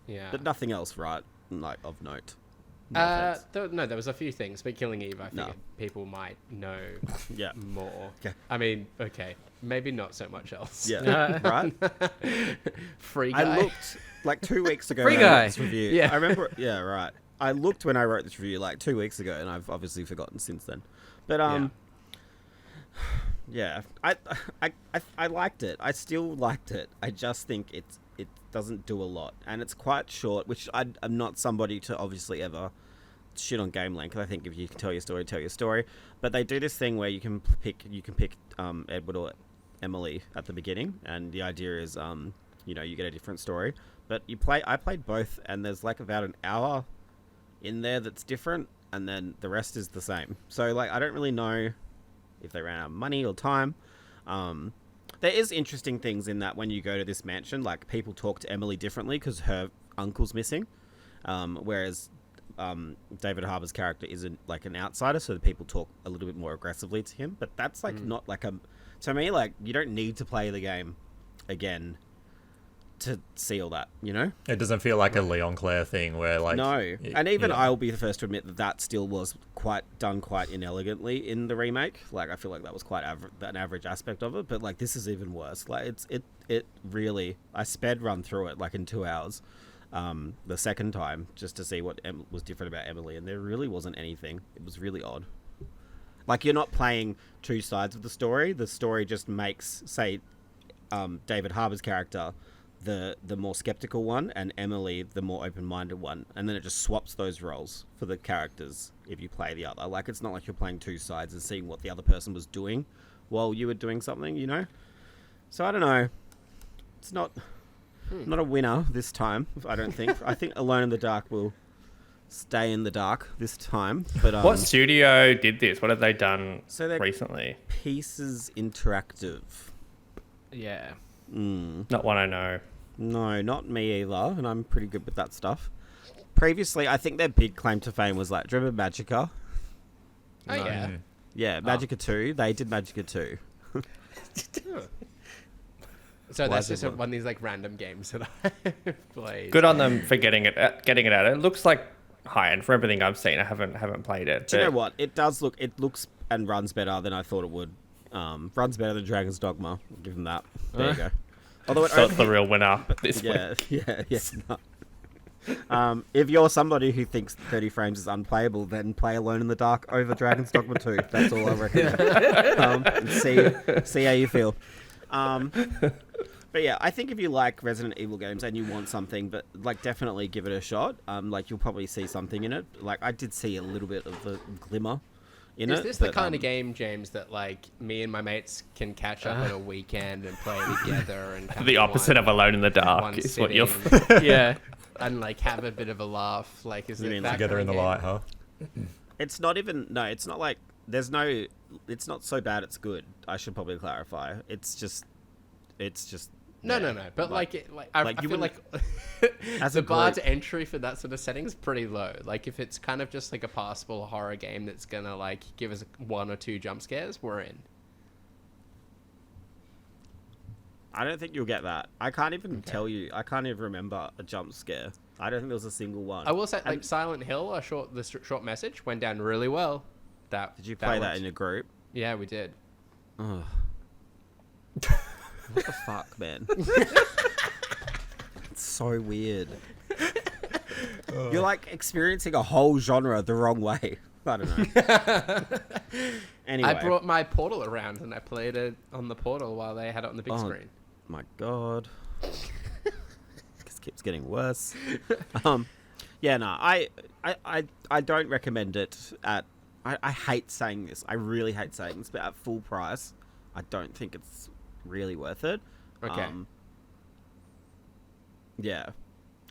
Yeah. But nothing else, right? Like, of note. There was a few things, but Killing Eve, I figured people might know more. Okay. I mean, okay, maybe not so much else. Yeah, right? Free Guy. I looked, like, 2 weeks ago. Free Guy. Review. Yeah. I remember, yeah, right. I looked when I wrote this review like 2 weeks ago, and I've obviously forgotten since then. But yeah, I liked it. I still liked it. I just think it doesn't do a lot, and it's quite short. Which I'm not somebody to obviously ever shit on game length. I think if you can tell your story, tell your story. But they do this thing where you can pick Edward or Emily at the beginning, and the idea is you get a different story. But I played both, and there's like about an hour in there that's different, and then the rest is the same. So like I don't really know if they ran out of money or time. There is interesting things in that when you go to this mansion, like people talk to Emily differently because her uncle's missing, whereas David Harbour's character isn't like an outsider, so the people talk a little bit more aggressively to him. But that's like not like to me, like you don't need to play the game again to see all that, you know? It doesn't feel like a Leon Claire thing where like... No. And even I'll be the first to admit that still was done quite inelegantly in the remake. Like, I feel like that was quite an average aspect of it, but like this is even worse. Like, it really... I sped run through it like in 2 hours the second time just to see what was different about Emily, and there really wasn't anything. It was really odd. Like, you're not playing two sides of the story. The story just makes, say, David Harbour's character the more skeptical one, and Emily the more open-minded one, and then it just swaps those roles for the characters if you play the other. Like, it's not like you're playing two sides and seeing what the other person was doing while you were doing something, you know? So I don't know. It's not a winner this time, I don't think. I think Alone in the Dark will stay in the dark this time. But what studio did this? What have they done so recently? Pieces Interactive. Yeah. Not one I know. No, not me either, and I'm pretty good with that stuff. Previously, I think their big claim to fame was like, do you remember Magicka? Oh, yeah. Yeah, Magicka 2. They did Magicka 2. So that's just one of these like random games that I played. Good on them for getting it out. It looks like high end for everything I've seen. I haven't played it. Do you know what? It looks and runs better than I thought it would. Runs better than Dragon's Dogma. I'll give them that. There you go. Although so it's the real winner this week. Yeah. No. If you're somebody who thinks 30 frames is unplayable, then play Alone in the Dark over Dragon's Dogma 2. That's all I recommend. And see how you feel. But yeah, I think if you like Resident Evil games and you want something, but like definitely give it a shot. Like you'll probably see something in it. Like I did see a little bit of the glimmer in it. Is this the kind of game, James, that like me and my mates can catch up on a weekend and play together? And the opposite of Alone in the Dark is what you're... Yeah. And like have a bit of a laugh. Like, is it that Together in the light, huh? It's not even... No, it's not like... There's no... It's not so bad it's good. I should probably clarify. It's just... No. But I feel like as the a bar group- to entry for that sort of setting is pretty low. Like if it's kind of just like a passable horror game that's gonna like give us 1 or 2 jump scares, we're in. I don't think you'll get that. I can't even tell you. I can't even remember a jump scare. I don't think there was a single one. I will say, like Silent Hill, the short message went down really well. Did you play that in a group? Yeah, we did. Ugh. What the fuck, man? It's so weird. You're like experiencing a whole genre the wrong way. I don't know. Anyway. I brought my Portal around and I played it on the Portal while they had it on the big screen. My God. This keeps getting worse. Yeah, no, I don't recommend it at... I hate saying this. I really hate saying this, but at full price, I don't think it's really worth it. Okay. Yeah.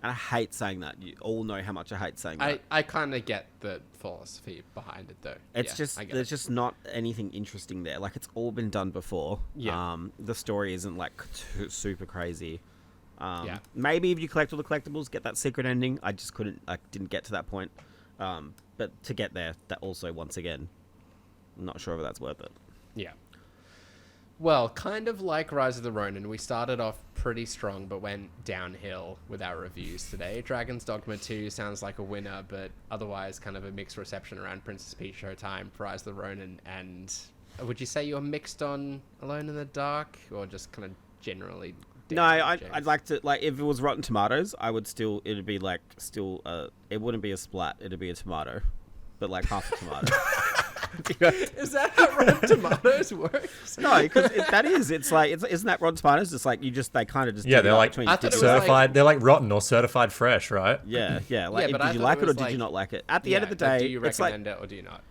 And I hate saying that. You all know how much I hate saying that. I kind of get the philosophy behind it, though. It's there's just not anything interesting there. Like, it's all been done before. Yeah. The story isn't, like, super crazy. Yeah. Maybe if you collect all the collectibles, get that secret ending. I just didn't get to that point. But to get there, that also, once again, I'm not sure if that's worth it. Yeah. Well, kind of like Rise of the Rōnin, we started off pretty strong but went downhill with our reviews today. Dragon's Dogma 2 sounds like a winner, but otherwise kind of a mixed reception around Princess Peach Showtime, Rise of the Rōnin, and would you say you're mixed on Alone in the Dark, or just kind of generally No, I'd like to, like, if it was Rotten Tomatoes, I would still, it'd be like, it wouldn't be a splat, it'd be a tomato, but like half a tomato. Is that how Rotten Tomatoes works? No, because it's like, isn't that Rotten Tomatoes? It's like, they kind of just, Yeah, they're like between I thought it was certified. They're like rotten or certified fresh, right? yeah, like, Yeah, but I did you thought like it it or was did like- you not like it? At the end of the like, day, do you it's like, recommend it or do you not?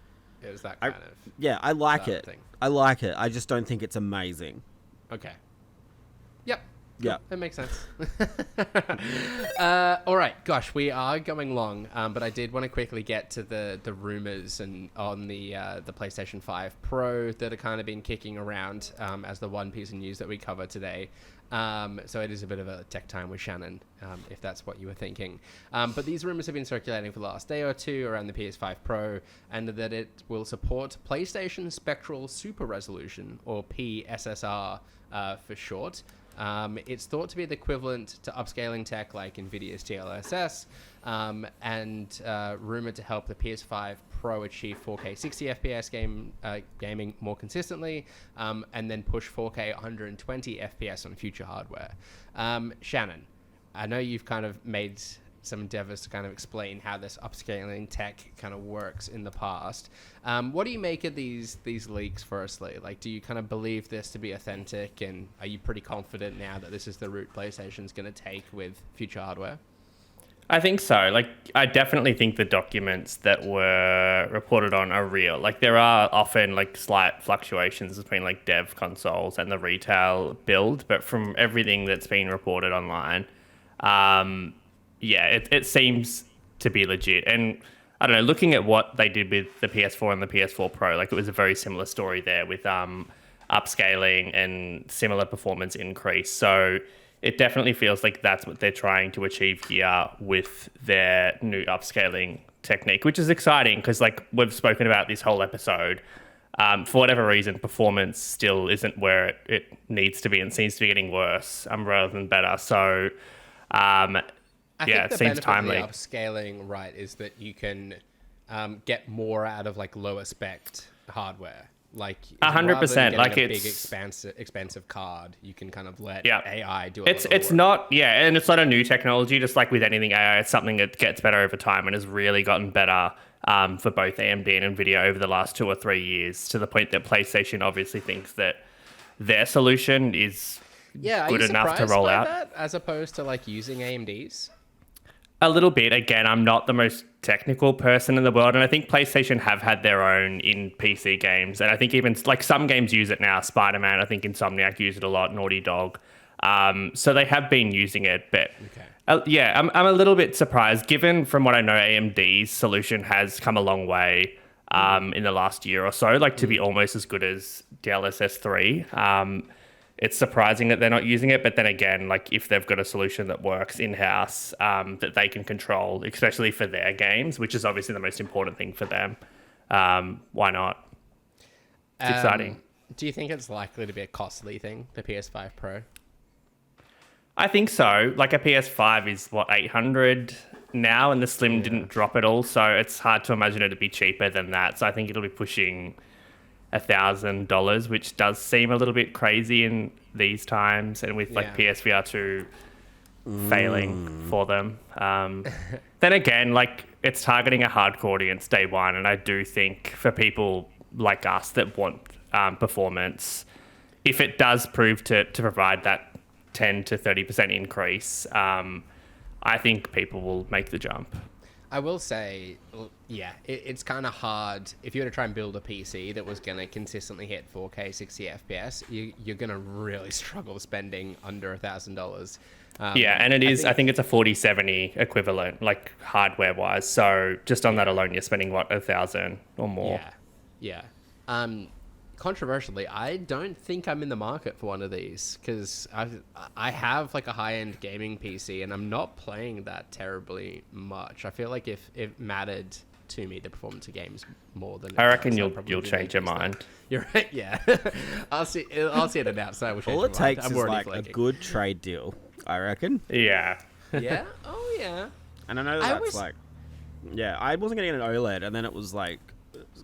It was that kind of yeah, I like it. thing. I like it. I just don't think it's amazing. Okay. Yep. Yeah. That makes sense. All right, gosh, we are going long, but I did want to quickly get to the rumors and on the PlayStation 5 Pro that are kind of been kicking around as the one piece of news that we cover today. So it is a bit of a tech time with Shannon, if that's what you were thinking. But these rumors have been circulating for the last day or two around the PS5 Pro, and that it will support PlayStation Spectral Super Resolution, or PSSR for short. It's thought to be the equivalent to upscaling tech like NVIDIA's DLSS, and rumored to help the PS5 Pro achieve 4K 60 FPS gaming more consistently, and then push 4K 120 FPS on future hardware. Shannon, I know you've kind of made some endeavors to kind of explain how this upscaling tech kind of works in the past. What do you make of these leaks, firstly? Like, do you kind of believe this to be authentic, and are you pretty confident now that this is the route PlayStation's going to take with future hardware? I think so. Like, I definitely think the documents that were reported on are real. Like, there are often like slight fluctuations between like dev consoles and the retail build, but from everything that's been reported online, yeah, it seems to be legit. And I don't know, looking at what they did with the PS4 and the PS4 Pro, like, it was a very similar story there with upscaling and similar performance increase. So it definitely feels like that's what they're trying to achieve here with their new upscaling technique, which is exciting because, like, we've spoken about this whole episode. For whatever reason, performance still isn't where it needs to be and seems to be getting worse rather than better. So, I yeah, think the it seems benefit timely. of the upscaling, right, is that you can get more out of like lower spec hardware. Like 100%, like, a big it's expensive card, you can kind of let Yeah. AI do It's not, yeah, and it's not a new technology. Just like with anything AI, it's something that gets better over time and has really gotten better for both AMD and NVIDIA over the last 2 or 3 years, to the point that PlayStation obviously thinks that their solution is good enough to roll out. That, as opposed to like using AMD's? A little bit. Again, I'm not the most technical person in the world, and I think PlayStation have had their own in PC games, and I think even like some games use it now. Spider-Man, I think Insomniac use it a lot, Naughty Dog. So they have been using it, but yeah, I'm a little bit surprised, given from what I know, AMD's solution has come a long way in the last year or so, like to be almost as good as DLSS 3. It's surprising that they're not using it, but then again, like, if they've got a solution that works in-house that they can control, especially for their games, which is obviously the most important thing for them, why not? It's exciting. Do you think it's likely to be a costly thing, the PS5 Pro? I think so. Like, a PS5 is, what, $800 now, and the Slim didn't drop at all, so it's hard to imagine it to be cheaper than that. So I think it'll be pushing $1,000, which does seem a little bit crazy in these times, and with like PSVR 2 failing for them. Then again, like, it's targeting a hardcore audience day one, and I do think for people like us that want performance, if it does prove to provide that 10 to 30% increase, I think people will make the jump. I will say, yeah, it's kind of hard. If you were to try and build a PC that was going to consistently hit 4K 60 FPS, you're going to really struggle spending under $1,000. Yeah, and it is, I think it's a 4070 equivalent, like, hardware-wise. So just on that alone, you're spending, what, $1,000 or more? Yeah. Controversially, I don't think I'm in the market for one of these, because I have like a high-end gaming PC and I'm not playing that terribly much. I feel like if it mattered to me, the performance of games more than I reckon you'll change your mind. You're right, yeah. I'll see it announced. So all it takes is like a good trade deal, I reckon. Yeah. Yeah. Oh yeah. And I know that's like, yeah, I wasn't getting an OLED, and then it was like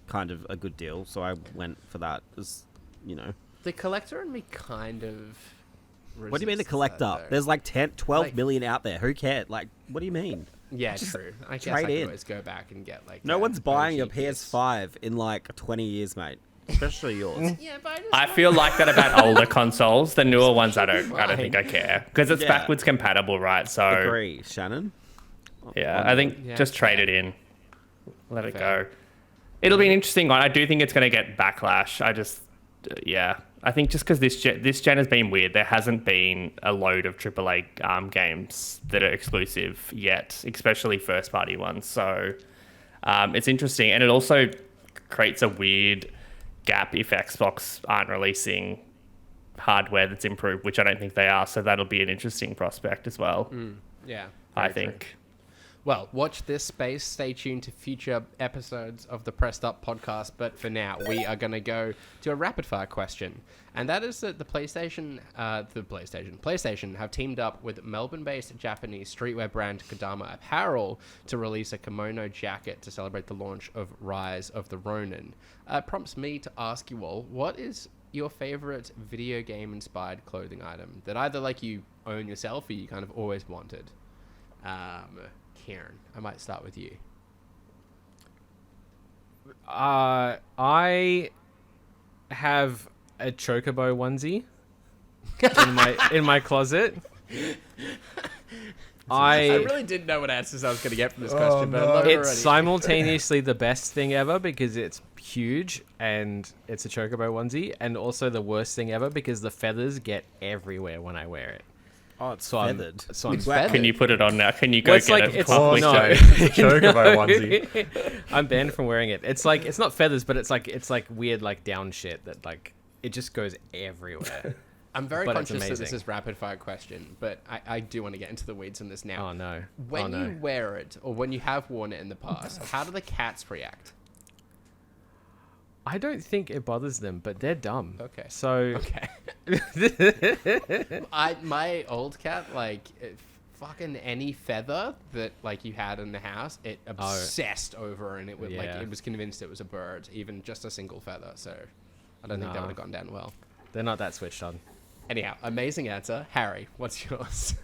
kind of a good deal, so I went for that, as you know. The collector in me kind of What do you mean the resists collector? that, though. There's like 10, 12 Like- million out there. Who cares? Like, what do you mean? Yeah, true. I guess I trade could in. always go back and get like. No one's buying your OG piece. PS5 in like 20 years, mate. Especially yours. Yeah, but I just I like- feel like that about older consoles. The newer ones, I don't think I care because it's Yeah. backwards compatible, right? So Agree, Shannon. yeah, I think Yeah. just trade it in, let it Fair. go. It'll be an interesting one. I do think it's going to get backlash. I think just because this gen has been weird, there hasn't been a load of AAA games that are exclusive yet, especially first party ones. So it's interesting, and it also creates a weird gap if Xbox aren't releasing hardware that's improved, which I don't think they are. So that'll be an interesting prospect as well. Yeah, I very true. think. Well, watch this space. Stay tuned to future episodes of the Pressed Up podcast. But for now, we are going to go to a rapid fire question. And that is that PlayStation have teamed up with Melbourne-based Japanese streetwear brand Kodama Apparel to release a kimono jacket to celebrate the launch of Rise of the Rōnin. Prompts me to ask you all, what is your favorite video game-inspired clothing item that either like you own yourself or you kind of always wanted? Kieran, I might start with you. I have a chocobo onesie in my closet. I really didn't know what answers I was going to get from this question, but I love it It's already. simultaneously the best thing ever because it's huge and it's a chocobo onesie, and also the worst thing ever because the feathers get everywhere when I wear it. Oh, it's So feathered. I'm It's feathered. Can you put it on now? Can you go Well, it's get like- it? it's- properly no. shown? Chocobo onesie. I'm banned from wearing it. It's like it's not feathers, but it's like weird like down shit that like it just goes everywhere. I'm very but it's conscious that this amazing. is rapid fire question, but I do want to get into the weeds on this now. Oh no! When oh no! you wear it, or when you have worn it in the past, how do the cats react? I don't think it bothers them, but they're dumb. Okay. So Okay. My old cat, like, fucking any feather that like you had in the house, it obsessed over, and it would like Yeah. it was convinced it was a bird, even just a single feather. So I don't think that Nah. would have gone down well. they're not that switched on. Anyhow, amazing answer, Harry. What's yours?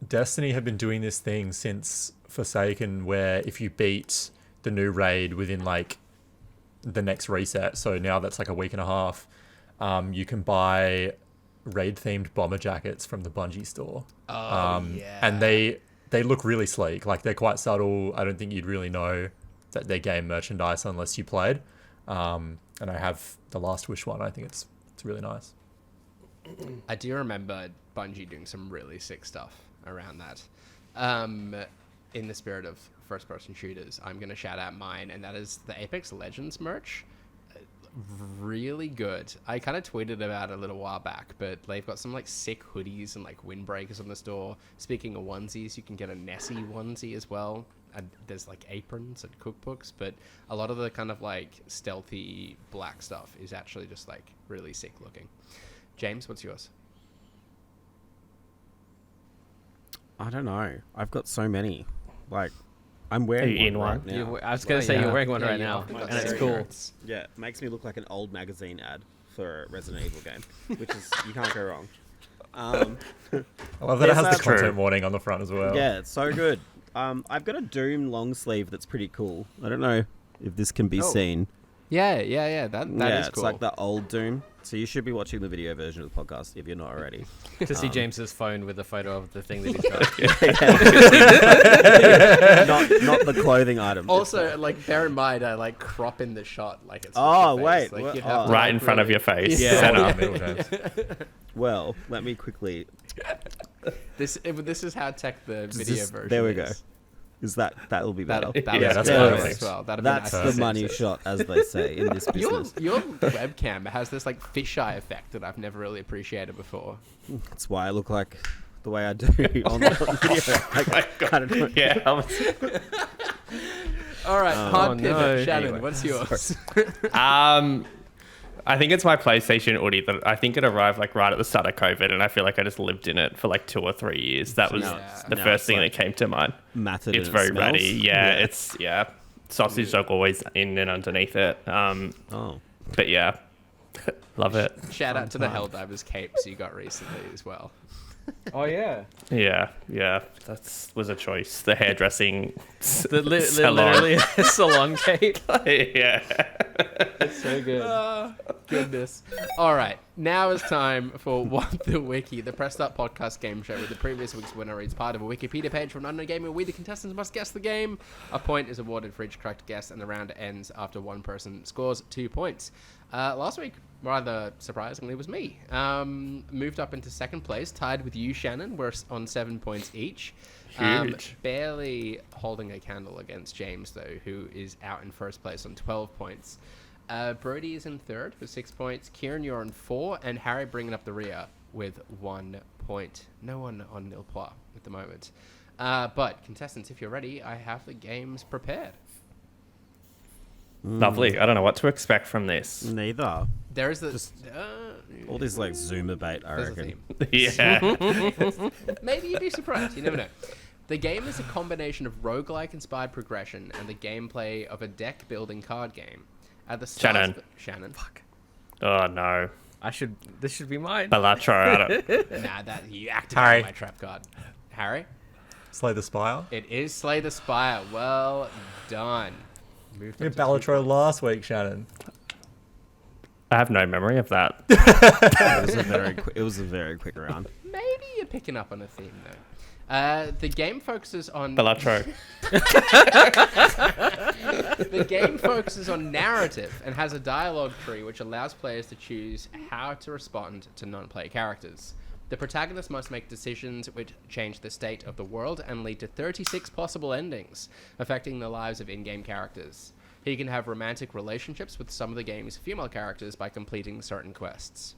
Destiny have been doing this thing since Forsaken, where if you beat the new raid within like the next reset, so now that's like a week and a half, you can buy raid themed bomber jackets from the Bungie store. Yeah. And they look really sleek. Like, they're quite subtle. I don't think you'd really know that they're game merchandise unless you played. And I have the Last Wish one. I think it's really nice. I do remember Bungie doing some really sick stuff around that. In the spirit of first-person shooters, I'm going to shout out mine, and that is the Apex Legends merch. Really good. I kind of tweeted about it a little while back, but they've got some like sick hoodies and like windbreakers on the store. Speaking of onesies, you can get a Nessie onesie as well. And there's like aprons and cookbooks, but a lot of the kind of like stealthy black stuff is actually just like really sick looking. James, what's yours? I don't know. I've got so many. Like, I'm Are wearing you in one one? right now. I was gonna say yeah. you're wearing one Yeah, right you now, have got and it's so cool. shirts. Yeah, it makes me look like an old magazine ad for a Resident Evil game, which is, you can't go wrong. I love that it Yes, has the that's true. content warning on the front as well. Yeah, it's so good. I've got a Doom long sleeve that's pretty cool. I don't know if this can be seen. Yeah. That yeah, is it's cool. like the old Doom. So you should be watching the video version of the podcast if you're not already. To see James's phone with a photo of the thing that he's got. not the clothing item. Also, like, bear in mind, I like crop in the shot, like it's. Oh, your wait, face. Like, what- you'd have oh. to, Right like, in front of really- your face. Yeah. Center. Well, let me quickly. This is how tech the Does video this- version. there we go. is. Is that'll be better? That that's was good perfect. as well. That'd That's be the nice. money shot, as they say in this Your business. webcam has this like fisheye effect that I've never really appreciated before. That's why I look like the way I do on the video. Like, I don't know. Yeah. All right, hard pivot. no. Shannon, Anyway. what's yours? I think it's my PlayStation hoodie that I think it arrived like right at the start of COVID, and I feel like I just lived in it for like 2 or 3 years. That was the now first it's thing like that came to mind. Matted It's and it very smells. ratty. Yeah, sausage dog always in and underneath it. Oh, But yeah, Love it. Shout out to the Helldivers capes you got recently as well. Oh yeah. Yeah, that was a choice. The hairdressing salon. Literally a salon cape. Yeah. It's so good. Goodness. All right, now it's time for What the Wiki, the Press Start podcast game show with the previous week's winner reads part of a Wikipedia page from an unknown game where we, the contestants, must guess the game. A point is awarded for each correct guess, and the round ends after one person scores 2 points. Last week, rather surprisingly, was me. Moved up into second place, tied with you, Shannon. We're on 7 points each. Huge. Barely holding a candle against James, though, who is out in first place on 12 points. Brody is in third with 6 points. Kieran, you're on 4, and Harry bringing up the rear with 1 point. No one on nil point at the moment. But contestants, if you're ready, I have the games prepared. Lovely. I don't know what to expect from this. Neither. There is All this like Zoomer bait, I there's a reckon. theme. Yeah. Maybe you'd be surprised. You never know. The game is a combination of roguelike inspired progression and the gameplay of a deck building card game. At the start Shannon. Fuck. Oh no. This should be mine. Balatro. I don't. Nah, that you Harry. activated my trap card. Harry? Slay the Spire. It is Slay the Spire. Well done. Moved We up had to 2 Balatro points. last week, Shannon. I have no memory of that. It was a very quick round. Maybe you're picking up on a theme though. The game focuses on Balatro. The game focuses on narrative and has a dialogue tree which allows players to choose how to respond to non-player characters. The protagonist must make decisions which change the state of the world and lead to 36 possible endings, affecting the lives of in-game characters. He can have romantic relationships with some of the game's female characters by completing certain quests.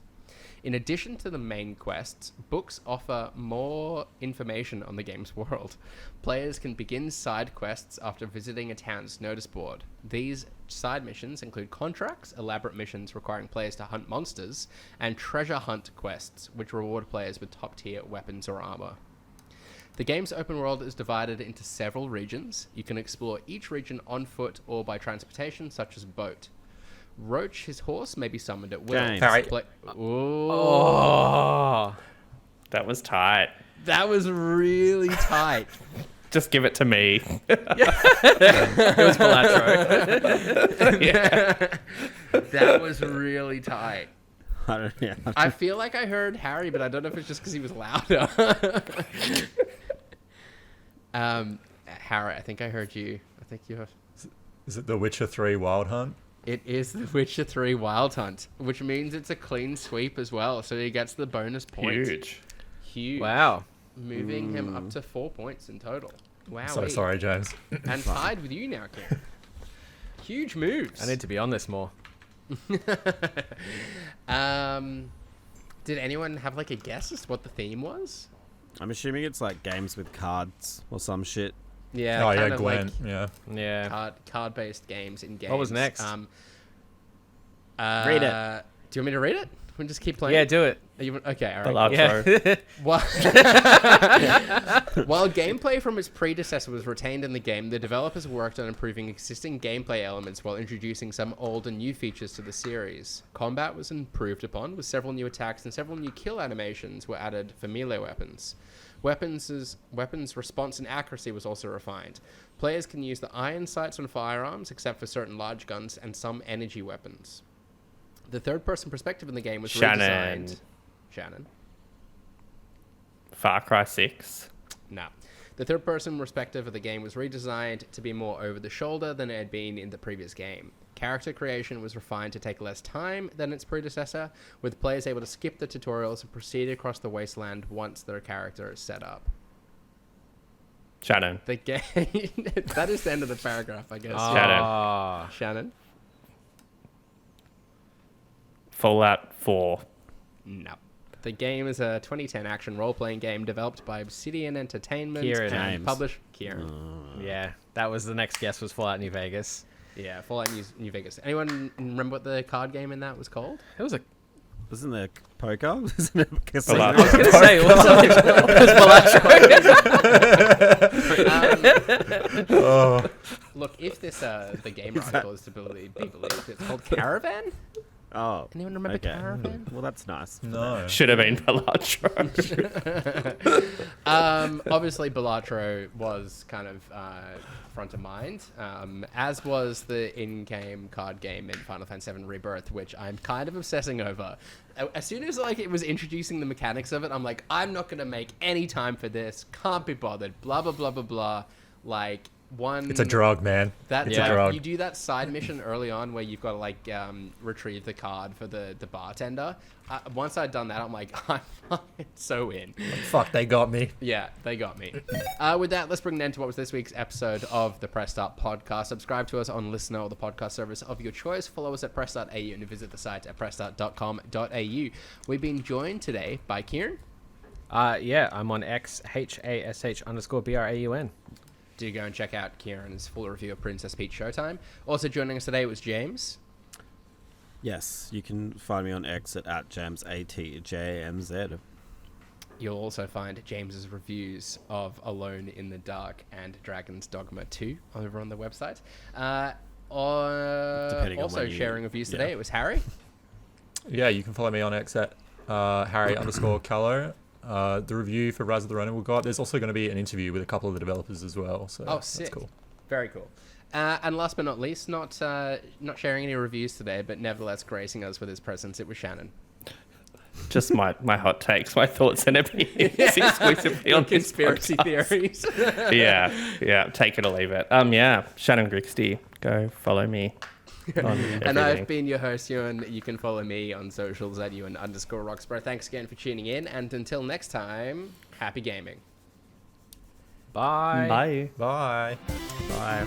In addition to the main quests, books offer more information on the game's world. Players can begin side quests after visiting a town's notice board. These side missions include contracts, elaborate missions requiring players to hunt monsters, and treasure hunt quests, which reward players with top-tier weapons or armor. The game's open world is divided into several regions. You can explore each region on foot or by transportation, such as boat. Roach, his horse, may be summoned at will. James. Harry. Oh. That was tight. That was really tight. Just give it to me. It was Balatro. That was really tight. I don't know. I feel like I heard Harry, but I don't know if it's just because he was louder. Harry, I think I heard you. I think you have. Is it The Witcher 3 Wild Hunt? It is the Witcher 3 Wild Hunt, which means it's a clean sweep as well, so he gets the bonus point. Huge. Wow. Moving him up to 4 points in total. Wow. So sorry, James. And tied with you now, Kieran. Huge moves. I need to be on this more. Did anyone have like a guess as to what the theme was? I'm assuming it's like games with cards or some shit. Yeah. Oh, kind yeah, of Gwen. like Yeah. Yeah. card-based games in games. What was next? Read it. Do you want me to read it? We can just keep playing. Yeah, do it. Okay, all right. Balatro. Yeah. While gameplay from its predecessor was retained in the game, the developers worked on improving existing gameplay elements while introducing some old and new features to the series. Combat was improved upon, with several new attacks and several new kill animations were added for melee weapons. Weapons response and accuracy was also refined. Players can use the iron sights on firearms, except for certain large guns and some energy weapons. The third-person perspective in the game was redesigned. Shannon. Far Cry 6. No. The third-person perspective of the game was redesigned to be more over-the-shoulder than it had been in the previous game. Character creation was refined to take less time than its predecessor, with players able to skip the tutorials and proceed across the wasteland once their character is set up. Shannon. The game... That is the end of the paragraph, I guess. Ah. Shannon? Fallout 4. No. The game is a 2010 action role-playing game developed by Obsidian Entertainment Kieran. and James. published... Kieran. Yeah. That was the next guess was Fallout New Vegas. Yeah, Fallout New Vegas. Anyone remember what the card game in that was called? It was a... Wasn't there poker? Wasn't there casino? Balatro. I was going to say, it was Balatro. Oh, Look, if this the game article is to be believed, it's called Caravan. Oh. Anyone remember okay. Caravan? Well, that's nice. No. Should have been Balatro. Obviously, Balatro was kind of front of mind, as was the in-game card game in Final Fantasy VII Rebirth, which I'm kind of obsessing over. As soon as like it was introducing the mechanics of it, I'm like, I'm not gonna make any time for this. Can't be bothered. Blah blah blah blah blah. Like one. It's a drug, man. That's It's like, a drug. you do that side mission early on where you've got to like retrieve the card for the bartender. Once I'd done that, I'm like, I'm fucking so in. Fuck, they got me. Yeah, they got me. With that, let's bring an end to what was this week's episode of the Press Start podcast. Subscribe to us on Listener or the podcast service of your choice. Follow us at press.au and visit the site at pressstart.com.au. We've been joined today by Kieran. Yeah, I'm on X, HASH_BRAUN. Do go and check out Kieran's full review of Princess Peach Showtime. Also joining us today was James. Yes, you can find me on X at JamesATJMZ. You'll also find James's reviews of Alone in the Dark and Dragon's Dogma 2 over on the website. Depending on Also when you- sharing reviews today, yeah. it was Harry. Yeah, you can follow me on X at Harry_Callow. The review for Rise of the Ronin will go up. There's also going to be an interview with a couple of the developers as well. So Oh, sick. that's cool. Very cool. And last but not least, not sharing any reviews today, but nevertheless gracing us with his presence, it was Shannon. Just my hot takes, my thoughts and opinions exclusively on this Conspiracy podcast. theories. Yeah, take it or leave it. Yeah, Shannon Grixty, go follow me. On And everything. I've been your host, Ewan. You can follow me on socials at Ewan_Roxborough. Thanks again for tuning in, and until next time, happy gaming. Bye. Bye. Bye. Bye.